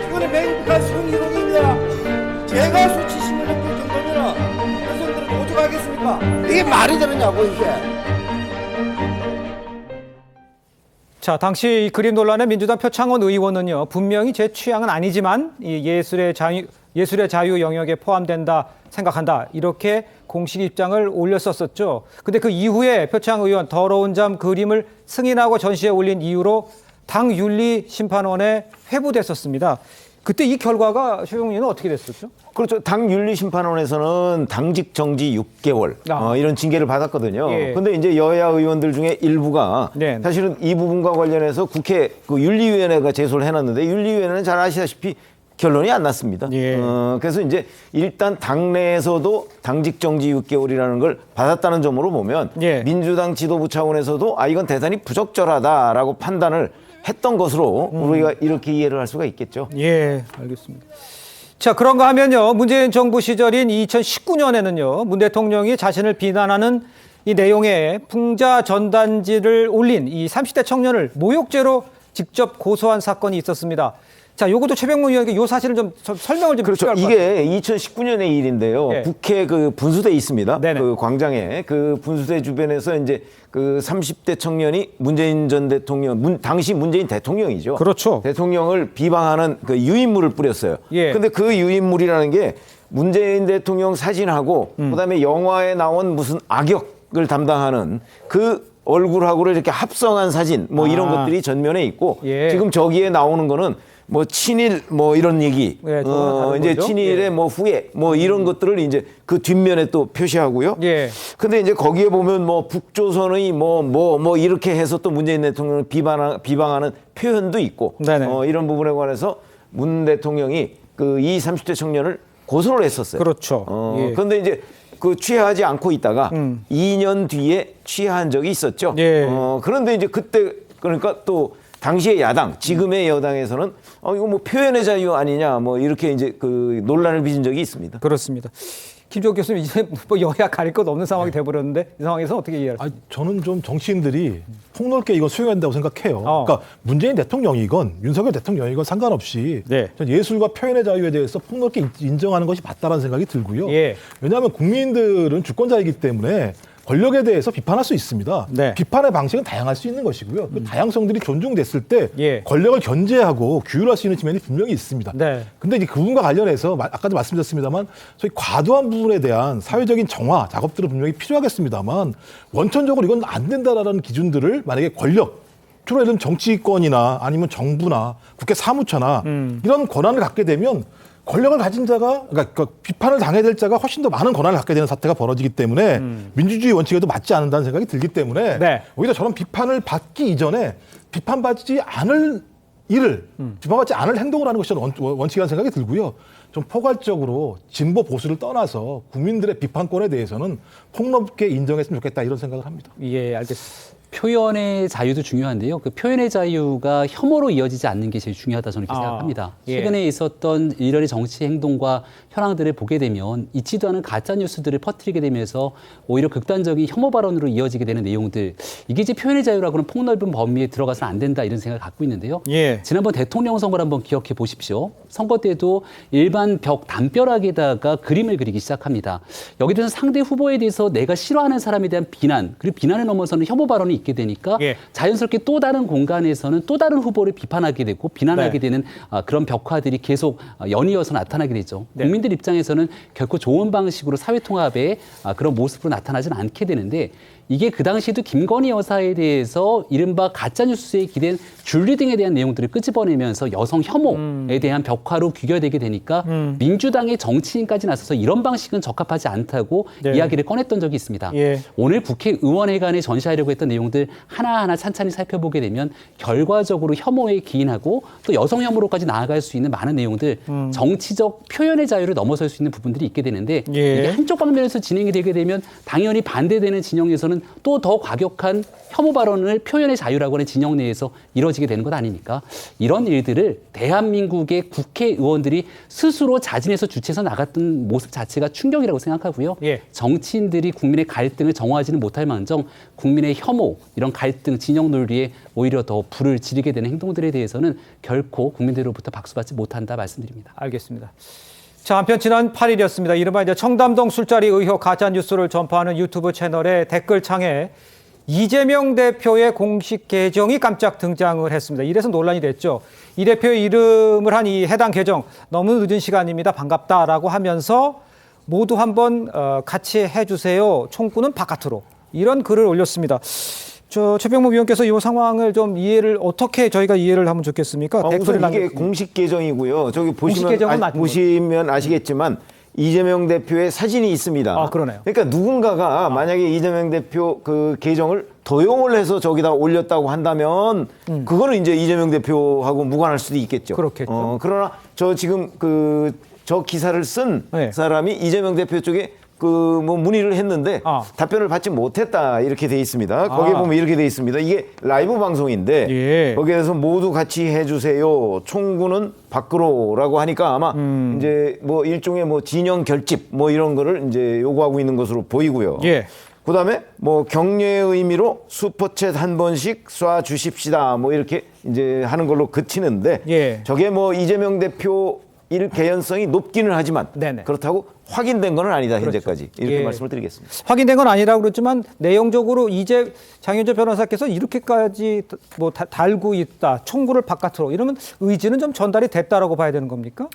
S23: 이거는 맹백한 성희롱입니다. 제가 수치심을 느낄 정도면 여성들은 오죽하겠습니까? 이게 말이 되느냐고 이게.
S1: 자, 당시 이 그림 논란의 민주당 표창원 의원은요. 분명히 제 취향은 아니지만 이 예술의 자유 영역에 포함된다 생각한다. 이렇게 공식 입장을 올렸었죠. 근데 그 이후에 표창원 의원 더러운 잠 그림을 승인하고 전시에 올린 이유로 당윤리심판원에 회부됐었습니다. 그때 이 결과가 최종리는 어떻게 됐었죠?
S6: 그렇죠. 당윤리심판원에서는 당직 정지 6개월 이런 징계를 받았거든요. 그런데 이제 여야 의원들 중에 일부가 사실은 이 부분과 관련해서 국회 그 윤리위원회가 제소를 해놨는데 윤리위원회는 잘 아시다시피 결론이 안 났습니다. 그래서 이제 일단 당내에서도 당직 정지 6개월이라는 걸 받았다는 점으로 보면 민주당 지도부 차원에서도 이건 대단히 부적절하다라고 판단을 했던 것으로 우리가 이렇게 이해를 할 수가 있겠죠.
S1: 알겠습니다. 자, 그런가 하면요. 문재인 정부 시절인 2019년에는요. 문 대통령이 자신을 비난하는 이 내용의 풍자 전단지를 올린 이 30대 청년을 모욕죄로 직접 고소한 사건이 있었습니다. 자, 요것도 최병문 의원에게 요 사실을 좀 설명을 좀
S6: 그렇죠. 이게 2019년의 일인데요. 국회 그 분수대 있습니다. 그 광장에 그 분수대 주변에서 이제 그 30대 청년이 문재인 전 대통령, 당시 문재인 대통령이죠.
S1: 그렇죠.
S6: 대통령을 비방하는 그 유인물을 뿌렸어요. 근데 그 유인물이라는 게 문재인 대통령 사진하고 그다음에 영화에 나온 무슨 악역을 담당하는 그 얼굴하고를 이렇게 합성한 사진 뭐 이런 것들이 전면에 있고 지금 저기에 나오는 거는 뭐 친일 뭐 이런 얘기,
S1: 예, 다른
S6: 이제
S1: 거죠.
S6: 친일의
S1: 예.
S6: 뭐 후예 뭐 이런 것들을 이제 그 뒷면에 또 표시하고요.
S1: 예.
S6: 근데 이제 거기에 보면 뭐 북조선의 뭐 이렇게 해서 또 문재인 대통령을 비방하는 표현도 있고, 이런 부분에 관해서 문 대통령이 그 이 30대 청년을 고소를 했었어요.
S1: 그렇죠. 예.
S6: 그런데 이제 그 취하하지 않고 있다가 2년 뒤에 취하한 적이 있었죠.
S1: 예.
S6: 그런데 이제 그때 그러니까 또 당시의 야당, 지금의 여당에서는 이거 뭐 표현의 자유 아니냐 뭐 이렇게 이제 그 논란을 빚은 적이 있습니다.
S1: 그렇습니다. 김종욱 교수님 이제 뭐 여야 가릴 것 없는 상황이 돼버렸는데 이 상황에서 어떻게 이해하세요?
S7: 저는 좀 정치인들이 폭넓게 이거 수용한다고 생각해요. 그러니까 문재인 대통령이건 윤석열 대통령이건 상관없이 전 예술과 표현의 자유에 대해서 폭넓게 인정하는 것이 맞다라는 생각이 들고요. 왜냐하면 국민들은 주권자이기 때문에 권력에 대해서 비판할 수 있습니다. 비판의 방식은 다양할 수 있는 것이고요. 그 다양성들이 존중됐을 때 권력을 견제하고 규율할 수 있는 측면이 분명히 있습니다. 근데 이제 그분과 관련해서 아까도 말씀드렸습니다만 소위 과도한 부분에 대한 사회적인 정화 작업들은 분명히 필요하겠습니다만 원천적으로 이건 안 된다라는 기준들을 만약에 권력 주로 예를 들면 정치권이나 아니면 정부나 국회 사무처나 이런 권한을 갖게 되면 권력을 가진 자가 그러니까 비판을 당해야 될 자가 훨씬 더 많은 권한을 갖게 되는 사태가 벌어지기 때문에 민주주의 원칙에도 맞지 않는다는 생각이 들기 때문에 오히려 저런 비판을 받기 이전에 비판받지 않을 일을 비판받지 않을 행동을 하는 것이 원칙이라는 생각이 들고요. 좀 포괄적으로 진보 보수를 떠나서 국민들의 비판권에 대해서는 폭넓게 인정했으면 좋겠다 이런 생각을 합니다.
S1: 예, 알겠습니다.
S10: 표현의 자유도 중요한데요. 그 표현의 자유가 혐오로 이어지지 않는 게 제일 중요하다 저는 이렇게 생각합니다. 최근에 있었던 이런의 정치 행동과 현황들을 보게 되면 있지도 않은 가짜 뉴스들을 퍼뜨리게 되면서 오히려 극단적인 혐오 발언으로 이어지게 되는 내용들, 이게 이제 표현의 자유라고는 폭넓은 범위에 들어가서는 안 된다 이런 생각을 갖고 있는데요. 지난번 대통령 선거를 한번 기억해 보십시오. 선거 때도 일반 벽 담벼락에다가 그림을 그리기 시작합니다. 여기 대해서 상대 후보에 대해서 내가 싫어하는 사람에 대한 비난, 그리고 비난을 넘어서는 혐오 발언이 있게 되니까 자연스럽게 또 다른 공간에서는 또 다른 후보를 비판하게 되고 비난하게 되는 그런 벽화들이 계속 연이어서 나타나게 되죠. 국민들 입장에서는 결코 좋은 방식으로 사회통합의 그런 모습으로 나타나지는 않게 되는데, 이게 그 당시에도 김건희 여사에 대해서 이른바 가짜뉴스에 기댄 줄리 등에 대한 내용들을 끄집어내면서 여성 혐오에 대한 벽화로 귀결되게 되니까 민주당의 정치인까지 나서서 이런 방식은 적합하지 않다고 이야기를 꺼냈던 적이 있습니다. 오늘 국회의원회관에 전시하려고 했던 내용들 하나하나 찬찬히 살펴보게 되면 결과적으로 혐오에 기인하고 또 여성 혐오로까지 나아갈 수 있는 많은 내용들, 정치적 표현의 자유를 넘어설 수 있는 부분들이 있게 되는데 이게 한쪽 방면에서 진행이 되게 되면 당연히 반대되는 진영에서는 또 더 과격한 혐오 발언을 표현의 자유라고 하는 진영 내에서 이뤄지게 되는 것 아닙니까? 이런 일들을 대한민국의 국회의원들이 스스로 자진해서 주체해서 나갔던 모습 자체가 충격이라고 생각하고요. 정치인들이 국민의 갈등을 정화하지는 못할 망정 국민의 혐오, 이런 갈등, 진영 논리에 오히려 더 불을 지르게 되는 행동들에 대해서는 결코 국민들로부터 박수받지 못한다 말씀드립니다.
S1: 알겠습니다. 자, 한편 지난 8일이었습니다. 이른바 이제 청담동 술자리 의혹 가짜 뉴스를 전파하는 유튜브 채널의 댓글창에 이재명 대표의 공식 계정이 깜짝 등장을 했습니다. 이래서 논란이 됐죠. 이 대표의 이름을 한 이 해당 계정, 너무 늦은 시간입니다. 반갑다라고 하면서 모두 한번 같이 해주세요. 총구는 바깥으로. 이런 글을 올렸습니다. 최병무 위원께서 이 상황을 좀 어떻게 저희가 이해를 하면 좋겠습니까?
S6: 우선 이게 공식 계정이고요. 저기 보시면 아시겠지만 이재명 대표의 사진이 있습니다.
S1: 그러네요.
S6: 그러니까 누군가가 만약에 이재명 대표 그 계정을 도용을 해서 저기다 올렸다고 한다면 그거는 이제 이재명 대표하고 무관할 수도 있겠죠.
S1: 그렇겠죠.
S6: 그러나 지금 저 기사를 쓴 사람이 이재명 대표 쪽에 뭐 문의를 했는데 답변을 받지 못했다 이렇게 돼 있습니다. 거기에 보면 이렇게 돼 있습니다. 이게 라이브 방송인데 거기에서 모두 같이 해주세요. 총구는 밖으로라고 하니까 아마 이제 뭐 일종의 뭐 진영 결집 뭐 이런 거를 이제 요구하고 있는 것으로 보이고요. 그다음에 뭐 격려의 의미로 슈퍼챗 한 번씩 쏴 주십시다 뭐 이렇게 이제 하는 걸로 그치는데 저게 뭐 이재명 대표 일 개연성이 높기는 하지만 그렇다고 확인된 건 아니다 현재까지 이렇게 말씀을 드리겠습니다.
S1: 확인된 건 아니라고 그랬지만 내용적으로 이제 장윤재 변호사께서 이렇게까지 뭐 달고 있다, 총구를 바깥으로 이러면 의지는 좀 전달이 됐다라고 봐야 되는 겁니까?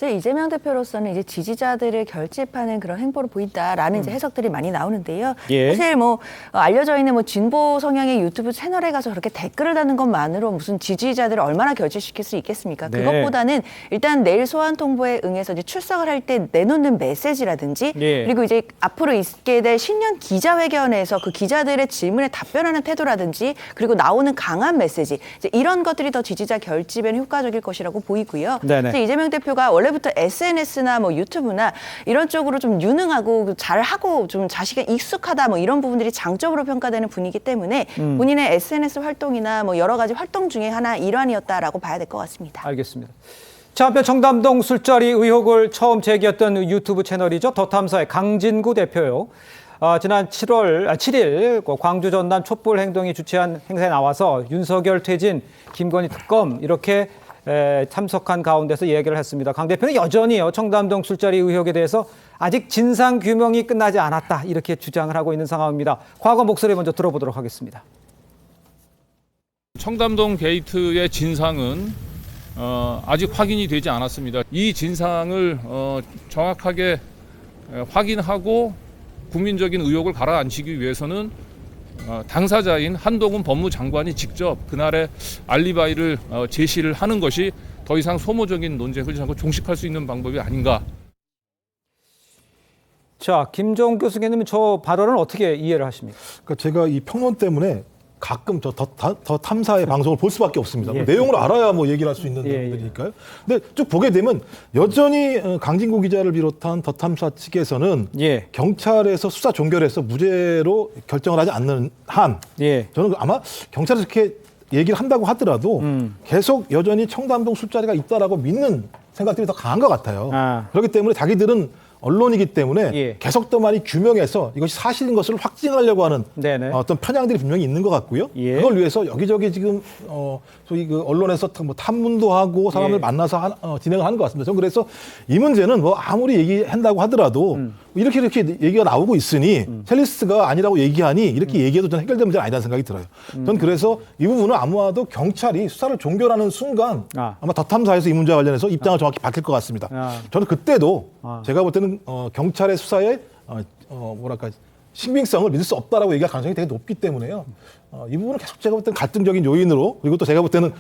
S8: 이재명 대표로서는 이제 지지자들을 결집하는 그런 행보를 보인다라는 이제 해석들이 많이 나오는데요. 사실 뭐 알려져 있는 뭐 진보 성향의 유튜브 채널에 가서 그렇게 댓글을 다는 것만으로 무슨 지지자들을 얼마나 결집시킬 수 있겠습니까? 그것보다는 일단 내일 소환 통보에 응해서 이제 출석을 할 때 내놓는 메시지라든지 그리고 이제 앞으로 있게 될 신년 기자회견에서 그 기자들의 질문에 답변하는 태도라든지 그리고 나오는 강한 메시지 이제 이런 것들이 더 지지자 결집에는 효과적일 것이라고 보이고요. 이재명 대표가 원래부터 SNS나 뭐 유튜브나 이런 쪽으로 좀 유능하고 잘하고 좀 자식에 익숙하다 뭐 이런 부분들이 장점으로 평가되는 분이기 때문에 본인의 SNS 활동이나 뭐 여러 가지 활동 중에 하나 일환이었다라고 봐야 될 것 같습니다.
S1: 알겠습니다. 자, 한편 청담동 술자리 의혹을 처음 제기했던 유튜브 채널이죠. 더탐사의 강진구 대표요. 지난 7일 광주 전남 촛불 행동이 주최한 행사에 나와서 윤석열 퇴진, 김건희 특검 이렇게 참석한 가운데서 얘기를 했습니다. 강 대표는 여전히요 청담동 술자리 의혹에 대해서 아직 진상 규명이 끝나지 않았다 이렇게 주장을 하고 있는 상황입니다. 과거 목소리 먼저 들어보도록 하겠습니다.
S5: 청담동 게이트의 진상은 아직 확인이 되지 않았습니다. 이 진상을 정확하게 확인하고 국민적인 의혹을 가라앉히기 위해서는 당사자인 한동훈 법무장관이 직접 그날의 알리바이를 제시를 하는 것이 더 이상 소모적인 논쟁을 하지 않고 종식할 수 있는 방법이 아닌가.
S1: 자, 김종 교수님은 저 발언을 어떻게 이해를 하십니까?
S7: 그러니까 제가 이 평론 때문에 가끔 더 탐사의 방송을 볼 수밖에 없습니다. 내용을 알아야 뭐 얘기를 할 수 있는 내용들이니까요. 근데 쭉 보게 되면 여전히 강진구 기자를 비롯한 더 탐사 측에서는 경찰에서 수사 종결해서 무죄로 결정을 하지 않는 한 저는 아마 경찰에서 이렇게 얘기를 한다고 하더라도 계속 여전히 청담동 술자리가 있다라고 믿는 생각들이 더 강한 것 같아요. 그렇기 때문에 자기들은 언론이기 때문에 계속 더 많이 규명해서 이것이 사실인 것을 확증하려고 하는 어떤 편향들이 분명히 있는 것 같고요. 그걸 위해서 여기저기 지금 소위 그 언론에서 뭐 탐문도 하고 사람을 만나서 진행을 하는 것 같습니다. 저는 그래서 이 문제는 뭐 아무리 얘기한다고 하더라도 이렇게 얘기가 나오고 있으니 첼리스트가 아니라고 얘기하니 이렇게 얘기해도 저는 해결될 문제는 아니라는 생각이 들어요. 저는 그래서 이 부분은 아마도 경찰이 수사를 종결하는 순간 아마 더 탐사에서 이 문제와 관련해서 입장을 정확히 밝힐 것 같습니다. 저는 그때도 제가 볼 때는 경찰의 수사에 뭐랄까 신빙성을 믿을 수 없다라고 얘기할 가능성이 되게 높기 때문에요. 이 부분은 계속 제가 볼 때는 갈등적인 요인으로 그리고 또 제가 볼 때는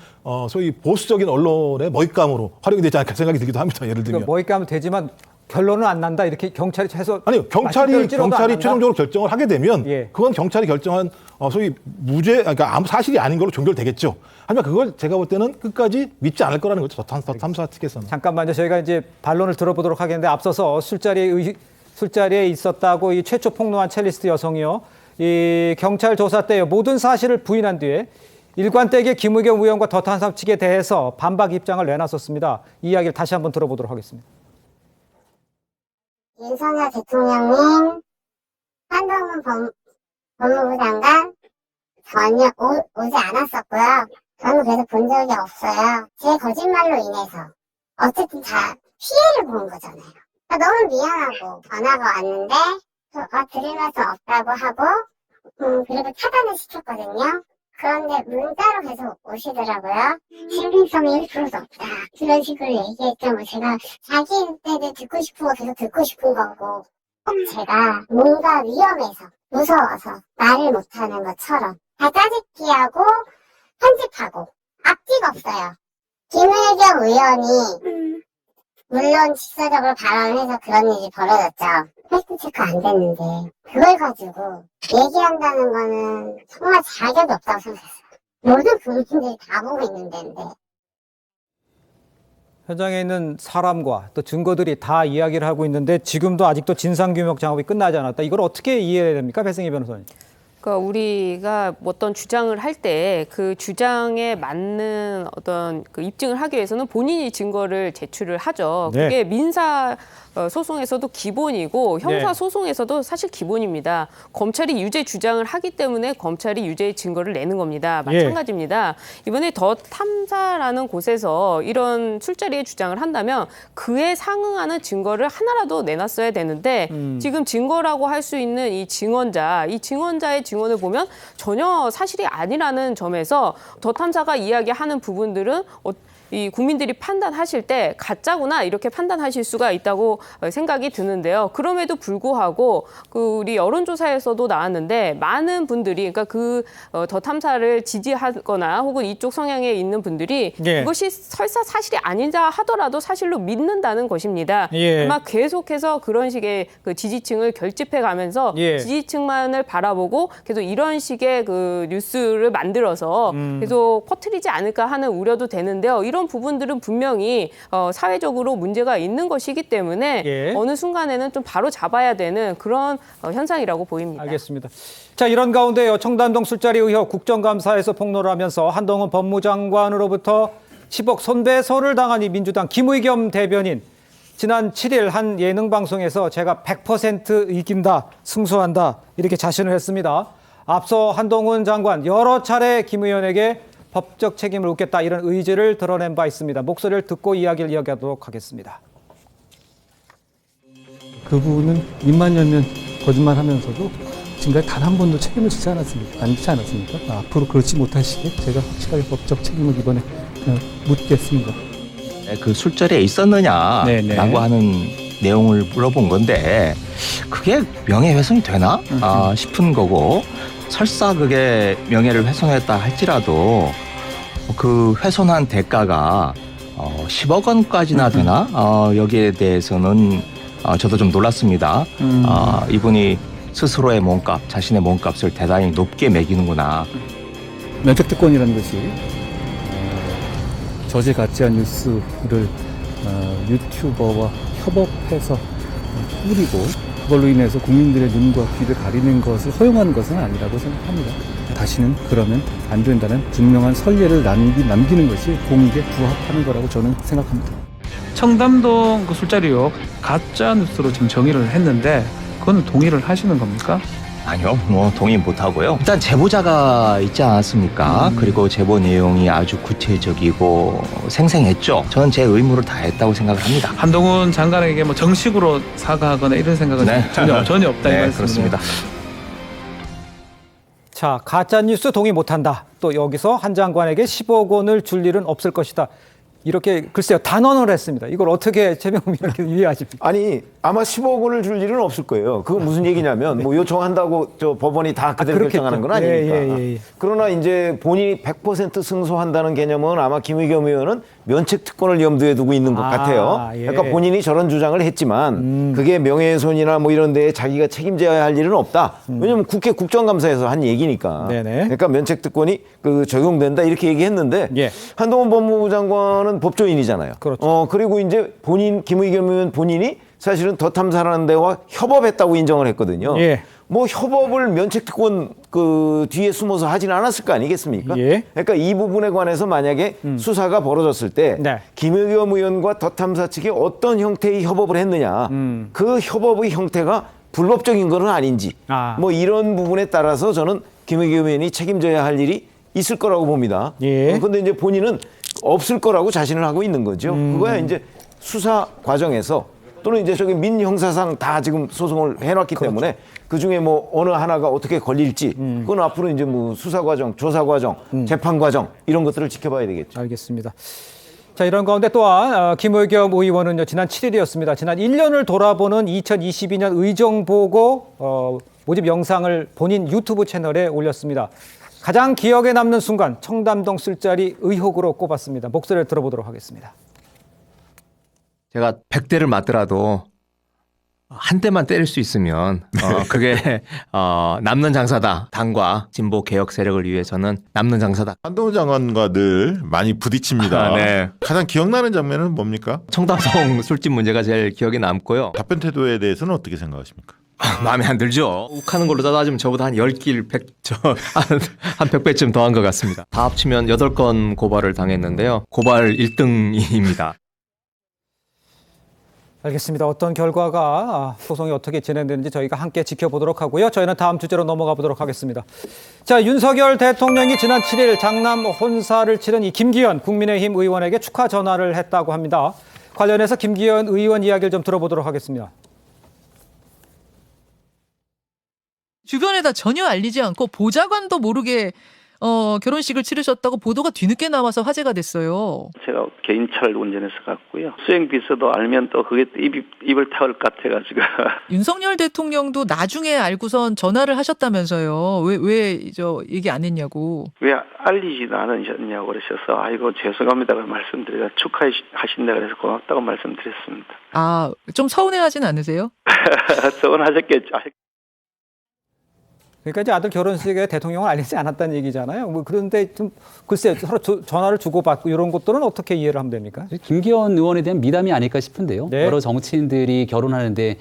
S7: 소위 보수적인 언론의 먹잇감으로 활용이 되지 않을까 생각이 들기도 합니다. 예를 들면
S1: 먹잇감은 되지만 결론은 안 난다 이렇게 경찰이 해서
S7: 아니요 경찰이 최종적으로 결정을 하게 되면 그건 경찰이 결정한 소위 무죄 그러니까 아무 사실이 아닌 걸로 종결되겠죠. 하지만 그걸 제가 볼 때는 끝까지 믿지 않을 거라는 거죠. 더 탐사 측에서는.
S1: 잠깐만요. 저희가 이제 반론을 들어보도록 하겠는데 앞서서 술자리에 있었다고 이 최초 폭로한 첼리스트 여성이요. 이 경찰 조사 때 모든 사실을 부인한 뒤에 일관되게 김의겸 의원과 더 탐사 측에 대해서 반박 입장을 내놨었습니다. 이 이야기를 다시 한번 들어보도록 하겠습니다.
S11: 윤석열 대통령님, 한동훈 법무부 장관 전혀 오지 않았었고요. 저는 그래서 본 적이 없어요. 제 거짓말로 인해서 어쨌든 다 피해를 본 거잖아요. 너무 미안하고 전화가 왔는데 드릴 말씀 없다고 하고 그리고 차단을 시켰거든요. 그런데 문자로 계속 오시더라고요. 신빙성이 1%도 없다. 그런 식으로 얘기했죠. 뭐 제가 자기네들 듣고 싶은 거 계속 듣고 싶은 거고 꼭 제가 뭔가 위험해서 무서워서 말을 못하는 것처럼 다 짜집기하고 편집하고 앞뒤가 없어요. 김의겸 의원이 물론 직사적으로 발언을 해서 그런 일이 벌어졌죠. 팩트체크 안 됐는데 그걸 가지고 얘기한다는 거는 정말 자격이 없다고 생각했어요. 모든 국민들이 다 보고 있는 데인데.
S1: 현장에 있는 사람과 또 증거들이 다 이야기를 하고 있는데 지금도 아직도 진상규명 작업이 끝나지 않았다. 이걸 어떻게 이해해야 됩니까? 배승희 변호사님.
S13: 그러니까 우리가 어떤 주장을 할 때 그 주장에 맞는 어떤 그 입증을 하기 위해서는 본인이 증거를 제출을 하죠. 그게 민사 소송에서도 기본이고 형사 소송에서도 사실 기본입니다. 검찰이 유죄 주장을 하기 때문에 검찰이 유죄의 증거를 내는 겁니다. 마찬가지입니다. 이번에 더 탐사라는 곳에서 이런 술자리에 주장을 한다면 그에 상응하는 증거를 하나라도 내놨어야 되는데 지금 증거라고 할 수 있는 이 증언자의 증언을 보면 전혀 사실이 아니라는 점에서 더 탐사가 이야기하는 부분들은 이 국민들이 판단하실 때 가짜구나 이렇게 판단하실 수가 있다고 생각이 드는데요. 그럼에도 불구하고 그 우리 여론조사에서도 나왔는데 많은 분들이 그러니까 더 탐사를 지지하거나 혹은 이쪽 성향에 있는 분들이 그것이 설사 사실이 아니다 하더라도 사실로 믿는다는 것입니다. 아마 계속해서 그런 식의 그 지지층을 결집해 가면서 지지층만을 바라보고 계속 이런 식의 그 뉴스를 만들어서 계속 퍼뜨리지 않을까 하는 우려도 되는데요. 이런 부분들은 분명히 사회적으로 문제가 있는 것이기 때문에 어느 순간에는 좀 바로 잡아야 되는 그런 현상이라고 보입니다.
S1: 알겠습니다. 자, 이런 가운데요. 청담동 술자리 의혹 국정감사에서 폭로를 하면서 한동훈 법무장관으로부터 10억 손배소를 당한 이 민주당 김의겸 대변인 지난 7일 한 예능 방송에서 제가 100% 이긴다, 승소한다 이렇게 자신을 했습니다. 앞서 한동훈 장관 여러 차례 김 의원에게 법적 책임을 묻겠다 이런 의지를 드러낸 바 있습니다. 목소리를 듣고 이야기를 이야기하도록 하겠습니다.
S12: 그분은 입만 열면 거짓말하면서도 지금까지 단 한 번도 책임을 지지 않았습니까? 앞으로 그렇지 못하시게 제가 확실하게 법적 책임을 이번에 묻겠습니다.
S14: 그 술자리에 있었느냐라고 하는 내용을 물어본 건데 그게 명예훼손이 되나 싶은 거고 설사 그게 명예를 훼손했다 할지라도 그 훼손한 대가가 10억 원까지나 되나 여기에 대해서는 저도 좀 놀랐습니다. 이분이 스스로의 몸값, 자신의 몸값을 대단히 높게 매기는구나.
S12: 면책특권이라는 것이 저질 가짜한 뉴스를 유튜버와 협업해서 뿌리고 그걸로 인해서 국민들의 눈과 귀를 가리는 것을 허용하는 것은 아니라고 생각합니다. 다시는 그러면 안 된다는 분명한 선례를 남기는 것이 공익에 부합하는 거라고 저는 생각합니다.
S15: 청담동 그 술자리 의혹 가짜 뉴스로 지금 정의를 했는데 그거는 동의를 하시는 겁니까?
S14: 아니요, 동의 못하고요. 일단 제보자가 있지 않았습니까? 그리고 제보 내용이 아주 구체적이고 생생했죠. 저는 제 의무를 다했다고 생각을 합니다.
S15: 한동훈 장관에게 뭐 정식으로 사과하거나 이런 생각은 전혀 없다 이 말씀이네요.
S14: 그렇습니다.
S1: 자, 가짜뉴스 동의 못한다. 또 여기서 한 장관에게 10억 원을 줄 일은 없을 것이다. 이렇게 글쎄요 단언을 했습니다. 이걸 어떻게 최병민 이렇게 이해하십니까?
S6: 아니 아마 10억 원을 줄 일은 없을 거예요. 그거 무슨 얘기냐면 뭐 요청한다고 저 법원이 다 그대로 결정하는 건 아니니까. 그러나 이제 본인이 100% 승소한다는 개념은 아마 김의겸 의원은 면책 특권을 염두에 두고 있는 것 같아요. 그러니까 본인이 저런 주장을 했지만 그게 명예훼손이나 뭐 이런 데에 자기가 책임져야 할 일은 없다. 왜냐하면 국회 국정감사에서 한 얘기니까. 그러니까 면책 특권이 그 적용된다 이렇게 얘기했는데 한동훈 법무부 장관은 법조인이잖아요.
S1: 그렇죠.
S6: 그리고 이제 김의겸 의원 본인이 사실은 더 탐사라는 데와 협업했다고 인정을 했거든요. 뭐 협업을 면책특권 그 뒤에 숨어서 하지는 않았을 거 아니겠습니까? 그러니까 이 부분에 관해서 만약에 수사가 벌어졌을 때 김의겸 의원과 더 탐사 측이 어떤 형태의 협업을 했느냐, 그 협업의 형태가 불법적인 건 아닌지, 뭐 이런 부분에 따라서 저는 김의겸 의원이 책임져야 할 일이 있을 거라고 봅니다. 그런데 이제 본인은 없을 거라고 자신을 하고 있는 거죠. 그거야 이제 수사 과정에서 또는 이제 저기 민형사상 다 지금 소송을 해놨기 때문에 그 중에 뭐 어느 하나가 어떻게 걸릴지 그건 앞으로 이제 뭐 수사 과정, 조사 과정, 재판 과정 이런 것들을 지켜봐야 되겠죠.
S1: 알겠습니다. 자, 이런 가운데 또한 김의겸 의원은요 지난 7일이었습니다. 지난 1년을 돌아보는 2022년 의정보고 모집 영상을 본인 유튜브 채널에 올렸습니다. 가장 기억에 남는 순간 청담동 술자리 의혹으로 꼽았습니다. 목소리를 들어보도록 하겠습니다.
S14: 제가 100대를 맞더라도 한 대만 때릴 수 있으면 그게 남는 장사다. 당과 진보 개혁 세력을 위해서는 남는 장사다.
S24: 한동훈 장관과 늘 많이 부딪힙니다. 가장 기억나는 장면은 뭡니까?
S14: 청담동 술집 문제가 제일 기억에 남고요.
S24: 답변 태도에 대해서는 어떻게 생각하십니까?
S14: 마음에 안 들죠. 욱하는 걸로 따지면 저보다 한 10길, 한 100배쯤 더한 것 같습니다. 다 합치면 8건 고발을 당했는데요. 고발 1등입니다.
S1: 알겠습니다. 어떤 결과가 소송이 어떻게 진행되는지 저희가 함께 지켜보도록 하고요. 저희는 다음 주제로 넘어가 보도록 하겠습니다. 자, 윤석열 대통령이 지난 7일 장남 혼사를 치른 이 김기현 국민의힘 의원에게 축하 전화를 했다고 합니다. 관련해서 김기현 의원 이야기를 좀 들어보도록 하겠습니다.
S25: 주변에다 전혀 알리지 않고 보좌관도 모르게
S16: 결혼식을 치르셨다고 보도가 뒤늦게 나와서 화제가 됐어요.
S17: 제가 개인 차를 운전해서 갔고요. 수행 비서도 알면 또 그게 입을 타올 것 같아가지고.
S16: 윤석열 대통령도 나중에 알고선 전화를 하셨다면서요. 왜 얘기 안 했냐고.
S17: 왜 알리지도 않으셨냐고 그러셔서 아이고 죄송합니다고 말씀드리다 축하하신다 그래서 고맙다고 말씀드렸습니다.
S16: 아, 좀 서운해하진 않으세요?
S17: 서운하셨겠죠.
S1: 그러니까 이제 아들 결혼식에 대통령을 알리지 않았다는 얘기잖아요. 뭐 그런데 좀 글쎄요, 서로 전화를 주고받고 이런 것들은 어떻게 이해를 하면 됩니까?
S10: 김기현 의원에 대한 미담이 아닐까 싶은데요.
S1: 네.
S10: 여러 정치인들이 결혼하는데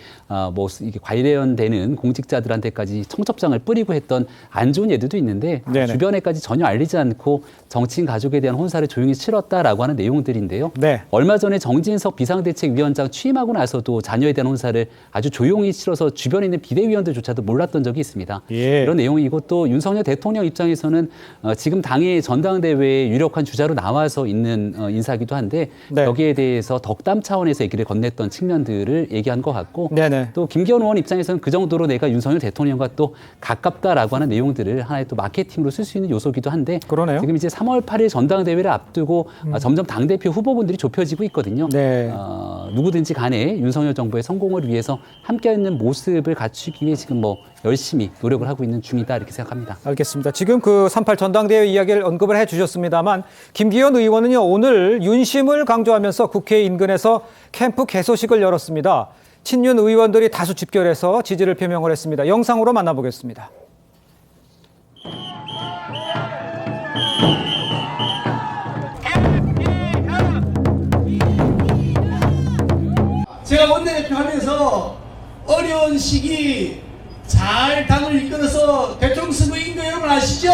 S10: 뭐 이게 관련되는 공직자들한테까지 청첩장을 뿌리고 했던 안 좋은 예들도 있는데
S1: 네네.
S10: 주변에까지 전혀 알리지 않고 정치인 가족에 대한 혼사를 조용히 치렀다라고 하는 내용들인데요.
S1: 네.
S10: 얼마 전에 정진석 비상대책위원장 취임하고 나서도 자녀에 대한 혼사를 아주 조용히 치러서 주변에 있는 비대위원들조차도 몰랐던 적이 있습니다.
S1: 예.
S10: 이런 내용이고 또 윤석열 대통령 입장에서는 지금 당의 전당대회에 유력한 주자로 나와서 있는 인사이기도 한데
S1: 네.
S10: 여기에 대해서 덕담 차원에서 얘기를 건넸던 측면들을 얘기한 것 같고
S1: 네네.
S10: 또 김기현 의원 입장에서는 그 정도로 내가 윤석열 대통령과 또 가깝다라고 하는 내용들을 하나의 또 마케팅으로 쓸 수 있는 요소기도 한데
S1: 그러네요.
S10: 지금 이제 3월 8일 전당대회를 앞두고 점점 당대표 후보군들이 좁혀지고 있거든요.
S1: 네.
S10: 누구든지 간에 윤석열 정부의 성공을 위해서 함께 있는 모습을 갖추기 위해 지금 뭐 열심히 노력을 하고 있는 중이다 이렇게 생각합니다.
S1: 알겠습니다. 지금 그 3.8 전당대회 이야기를 언급을 해주셨습니다만 김기현 의원은요 오늘 윤심을 강조하면서 국회 인근에서 캠프 개소식을 열었습니다. 친윤 의원들이 다수 집결해서 지지를 표명을 했습니다. 영상으로 만나보겠습니다.
S23: 제가 원내대표 하면서 어려운 시기 잘 당을 이끌어서 대통령 선거인 거 여러분 아시죠?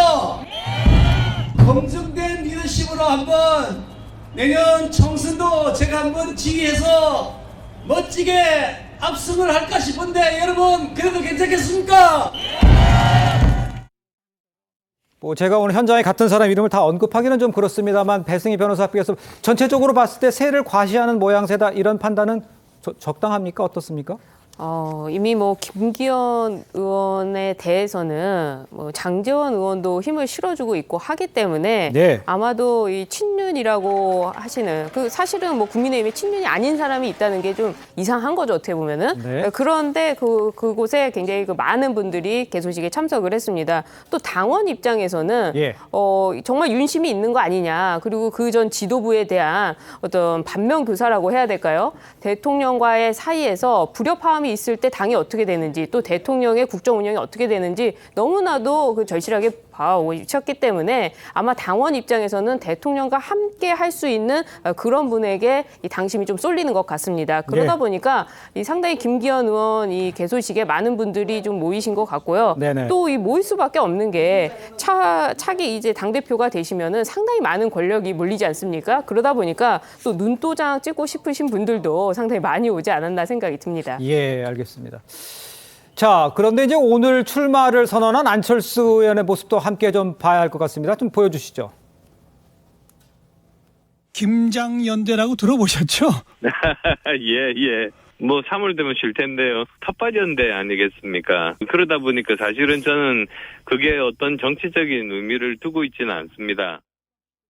S23: 검증된 리더십으로 한번 내년 총선도 제가 한번 지휘해서 멋지게 압승을 할까 싶은데 여러분 그래도 괜찮겠습니까?
S1: 뭐 제가 오늘 현장에 같은 사람 이름을 다 언급하기는 좀 그렇습니다만 배승희 변호사께서 전체적으로 봤을 때 세를 과시하는 모양새다 이런 판단은 적당합니까? 어떻습니까?
S13: 이미 뭐 김기현 의원에 대해서는 뭐 장제원 의원도 힘을 실어주고 있고 하기 때문에
S1: 네.
S13: 아마도 이 친윤이라고 하시는 그 사실은 뭐 국민의힘에 친윤이 아닌 사람이 있다는 게 좀 이상한 거죠 어떻게 보면은.
S1: 네.
S13: 그런데 그곳에 굉장히 많은 분들이 개소식에 참석을 했습니다. 또 당원 입장에서는
S1: 예.
S13: 정말 윤심이 있는 거 아니냐 그리고 그 전 지도부에 대한 어떤 반면 교사라고 해야 될까요? 대통령과의 사이에서 불협화음이 있을 때 당이 어떻게 되는지 또 대통령의 국정 운영이 어떻게 되는지 너무나도 그 절실하게 봐오셨기 때문에 아마 당원 입장에서는 대통령과 함께 할 수 있는 그런 분에게 이 당심이 좀 쏠리는 것 같습니다. 그러다 보니까 이 상당히 김기현 의원 이 개소식에 많은 분들이 좀 모이신 것 같고요. 또 이 모일 수밖에 없는 게 차기 이제 당대표가 되시면은 상당히 많은 권력이 몰리지 않습니까? 그러다 보니까 또 눈도장 찍고 싶으신 분들도 상당히 많이 오지 않았나 생각이 듭니다.
S1: 예, 알겠습니다. 자, 그런데 이제 오늘 출마를 선언한 안철수 의원의 모습도 함께 좀 봐야 할 것 같습니다. 좀 보여주시죠.
S19: 김장연대라고 들어보셨죠?
S20: 예. 뭐 3월 되면 쉴 텐데요. 텃밭연대 아니겠습니까? 그러다 보니까 사실은 저는 그게 어떤 정치적인 의미를 두고 있지는 않습니다.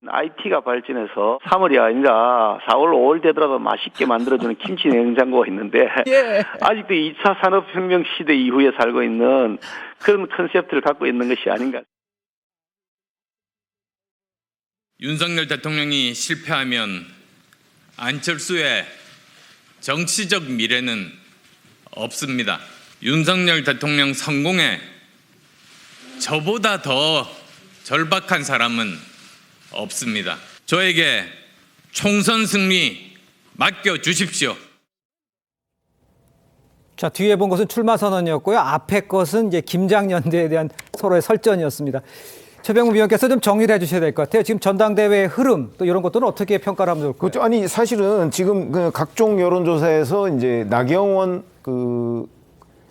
S17: IT가 발전해서 3월이 아니라 4월, 5월 되더라도 맛있게 만들어주는 김치 냉장고가 있는데
S19: 예.
S17: 아직도 2차 산업혁명 시대 이후에 살고 있는 그런 컨셉트를 갖고 있는 것이 아닌가.
S25: 윤석열 대통령이 실패하면 안철수의 정치적 미래는 없습니다. 윤석열 대통령 성공에 저보다 더 절박한 사람은 없습니다. 저에게 총선 승리 맡겨주십시오.
S1: 자, 뒤에 본 것은 출마 선언이었고요. 앞에 것은 이제 김장연대에 대한 서로의 설전이었습니다. 최병훈 위원께서 좀 정리를 해주셔야 될 것 같아요. 지금 전당대회의 흐름 또 이런 것들은 어떻게 평가를 하면 좋을까요?
S6: 그렇죠. 아니 사실은 지금 그 각종 여론조사에서 이제 나경원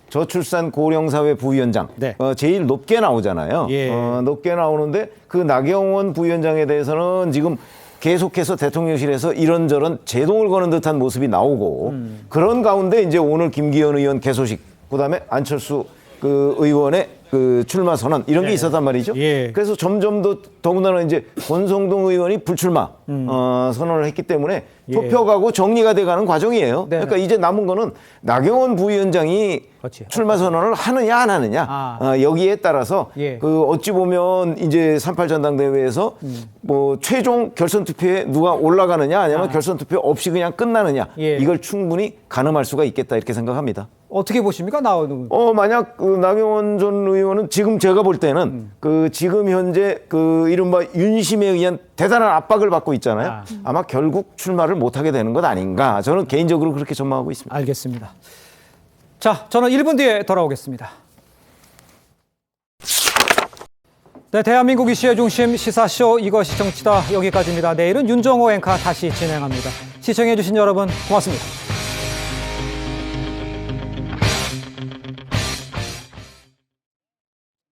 S6: 저출산 고령사회 부위원장 제일 높게 나오잖아요.
S1: 예.
S6: 높게 나오는데 그 나경원 부위원장에 대해서는 지금 계속해서 대통령실에서 이런저런 제동을 거는 듯한 모습이 나오고 그런 가운데 이제 오늘 김기현 의원 개소식, 그다음에 안철수 의원의 그 출마 선언 이런 게 있었단 말이죠. 그래서 점점 더 더군다나 이제 권성동 의원이 불출마 선언을 했기 때문에 좁혀가고 정리가 돼가는 과정이에요. 그러니까 이제 남은 거는 나경원 부위원장이 출마 선언을 하느냐 안 하느냐 여기에 따라서 그 어찌 보면 이제 38 전당대회에서 뭐 최종 결선 투표에 누가 올라가느냐 아니면 결선 투표 없이 그냥 끝나느냐 이걸 충분히 가늠할 수가 있겠다 이렇게 생각합니다.
S1: 어떻게 보십니까? 나오는
S6: 만약 그 나경원 전 의원은 지금 제가 볼 때는 그 지금 현재 그 이른바 윤심에 의한 대단한 압박을 받고 있잖아요. 아마 결국 출마를 못하게 되는 것 아닌가. 저는 개인적으로 그렇게 전망하고 있습니다.
S1: 알겠습니다. 자, 저는 1분 뒤에 돌아오겠습니다. 네, 대한민국 이슈의 중심 시사쇼 이것이 정치다 여기까지입니다. 내일은 윤정호 앵커 다시 진행합니다. 시청해주신 여러분 고맙습니다.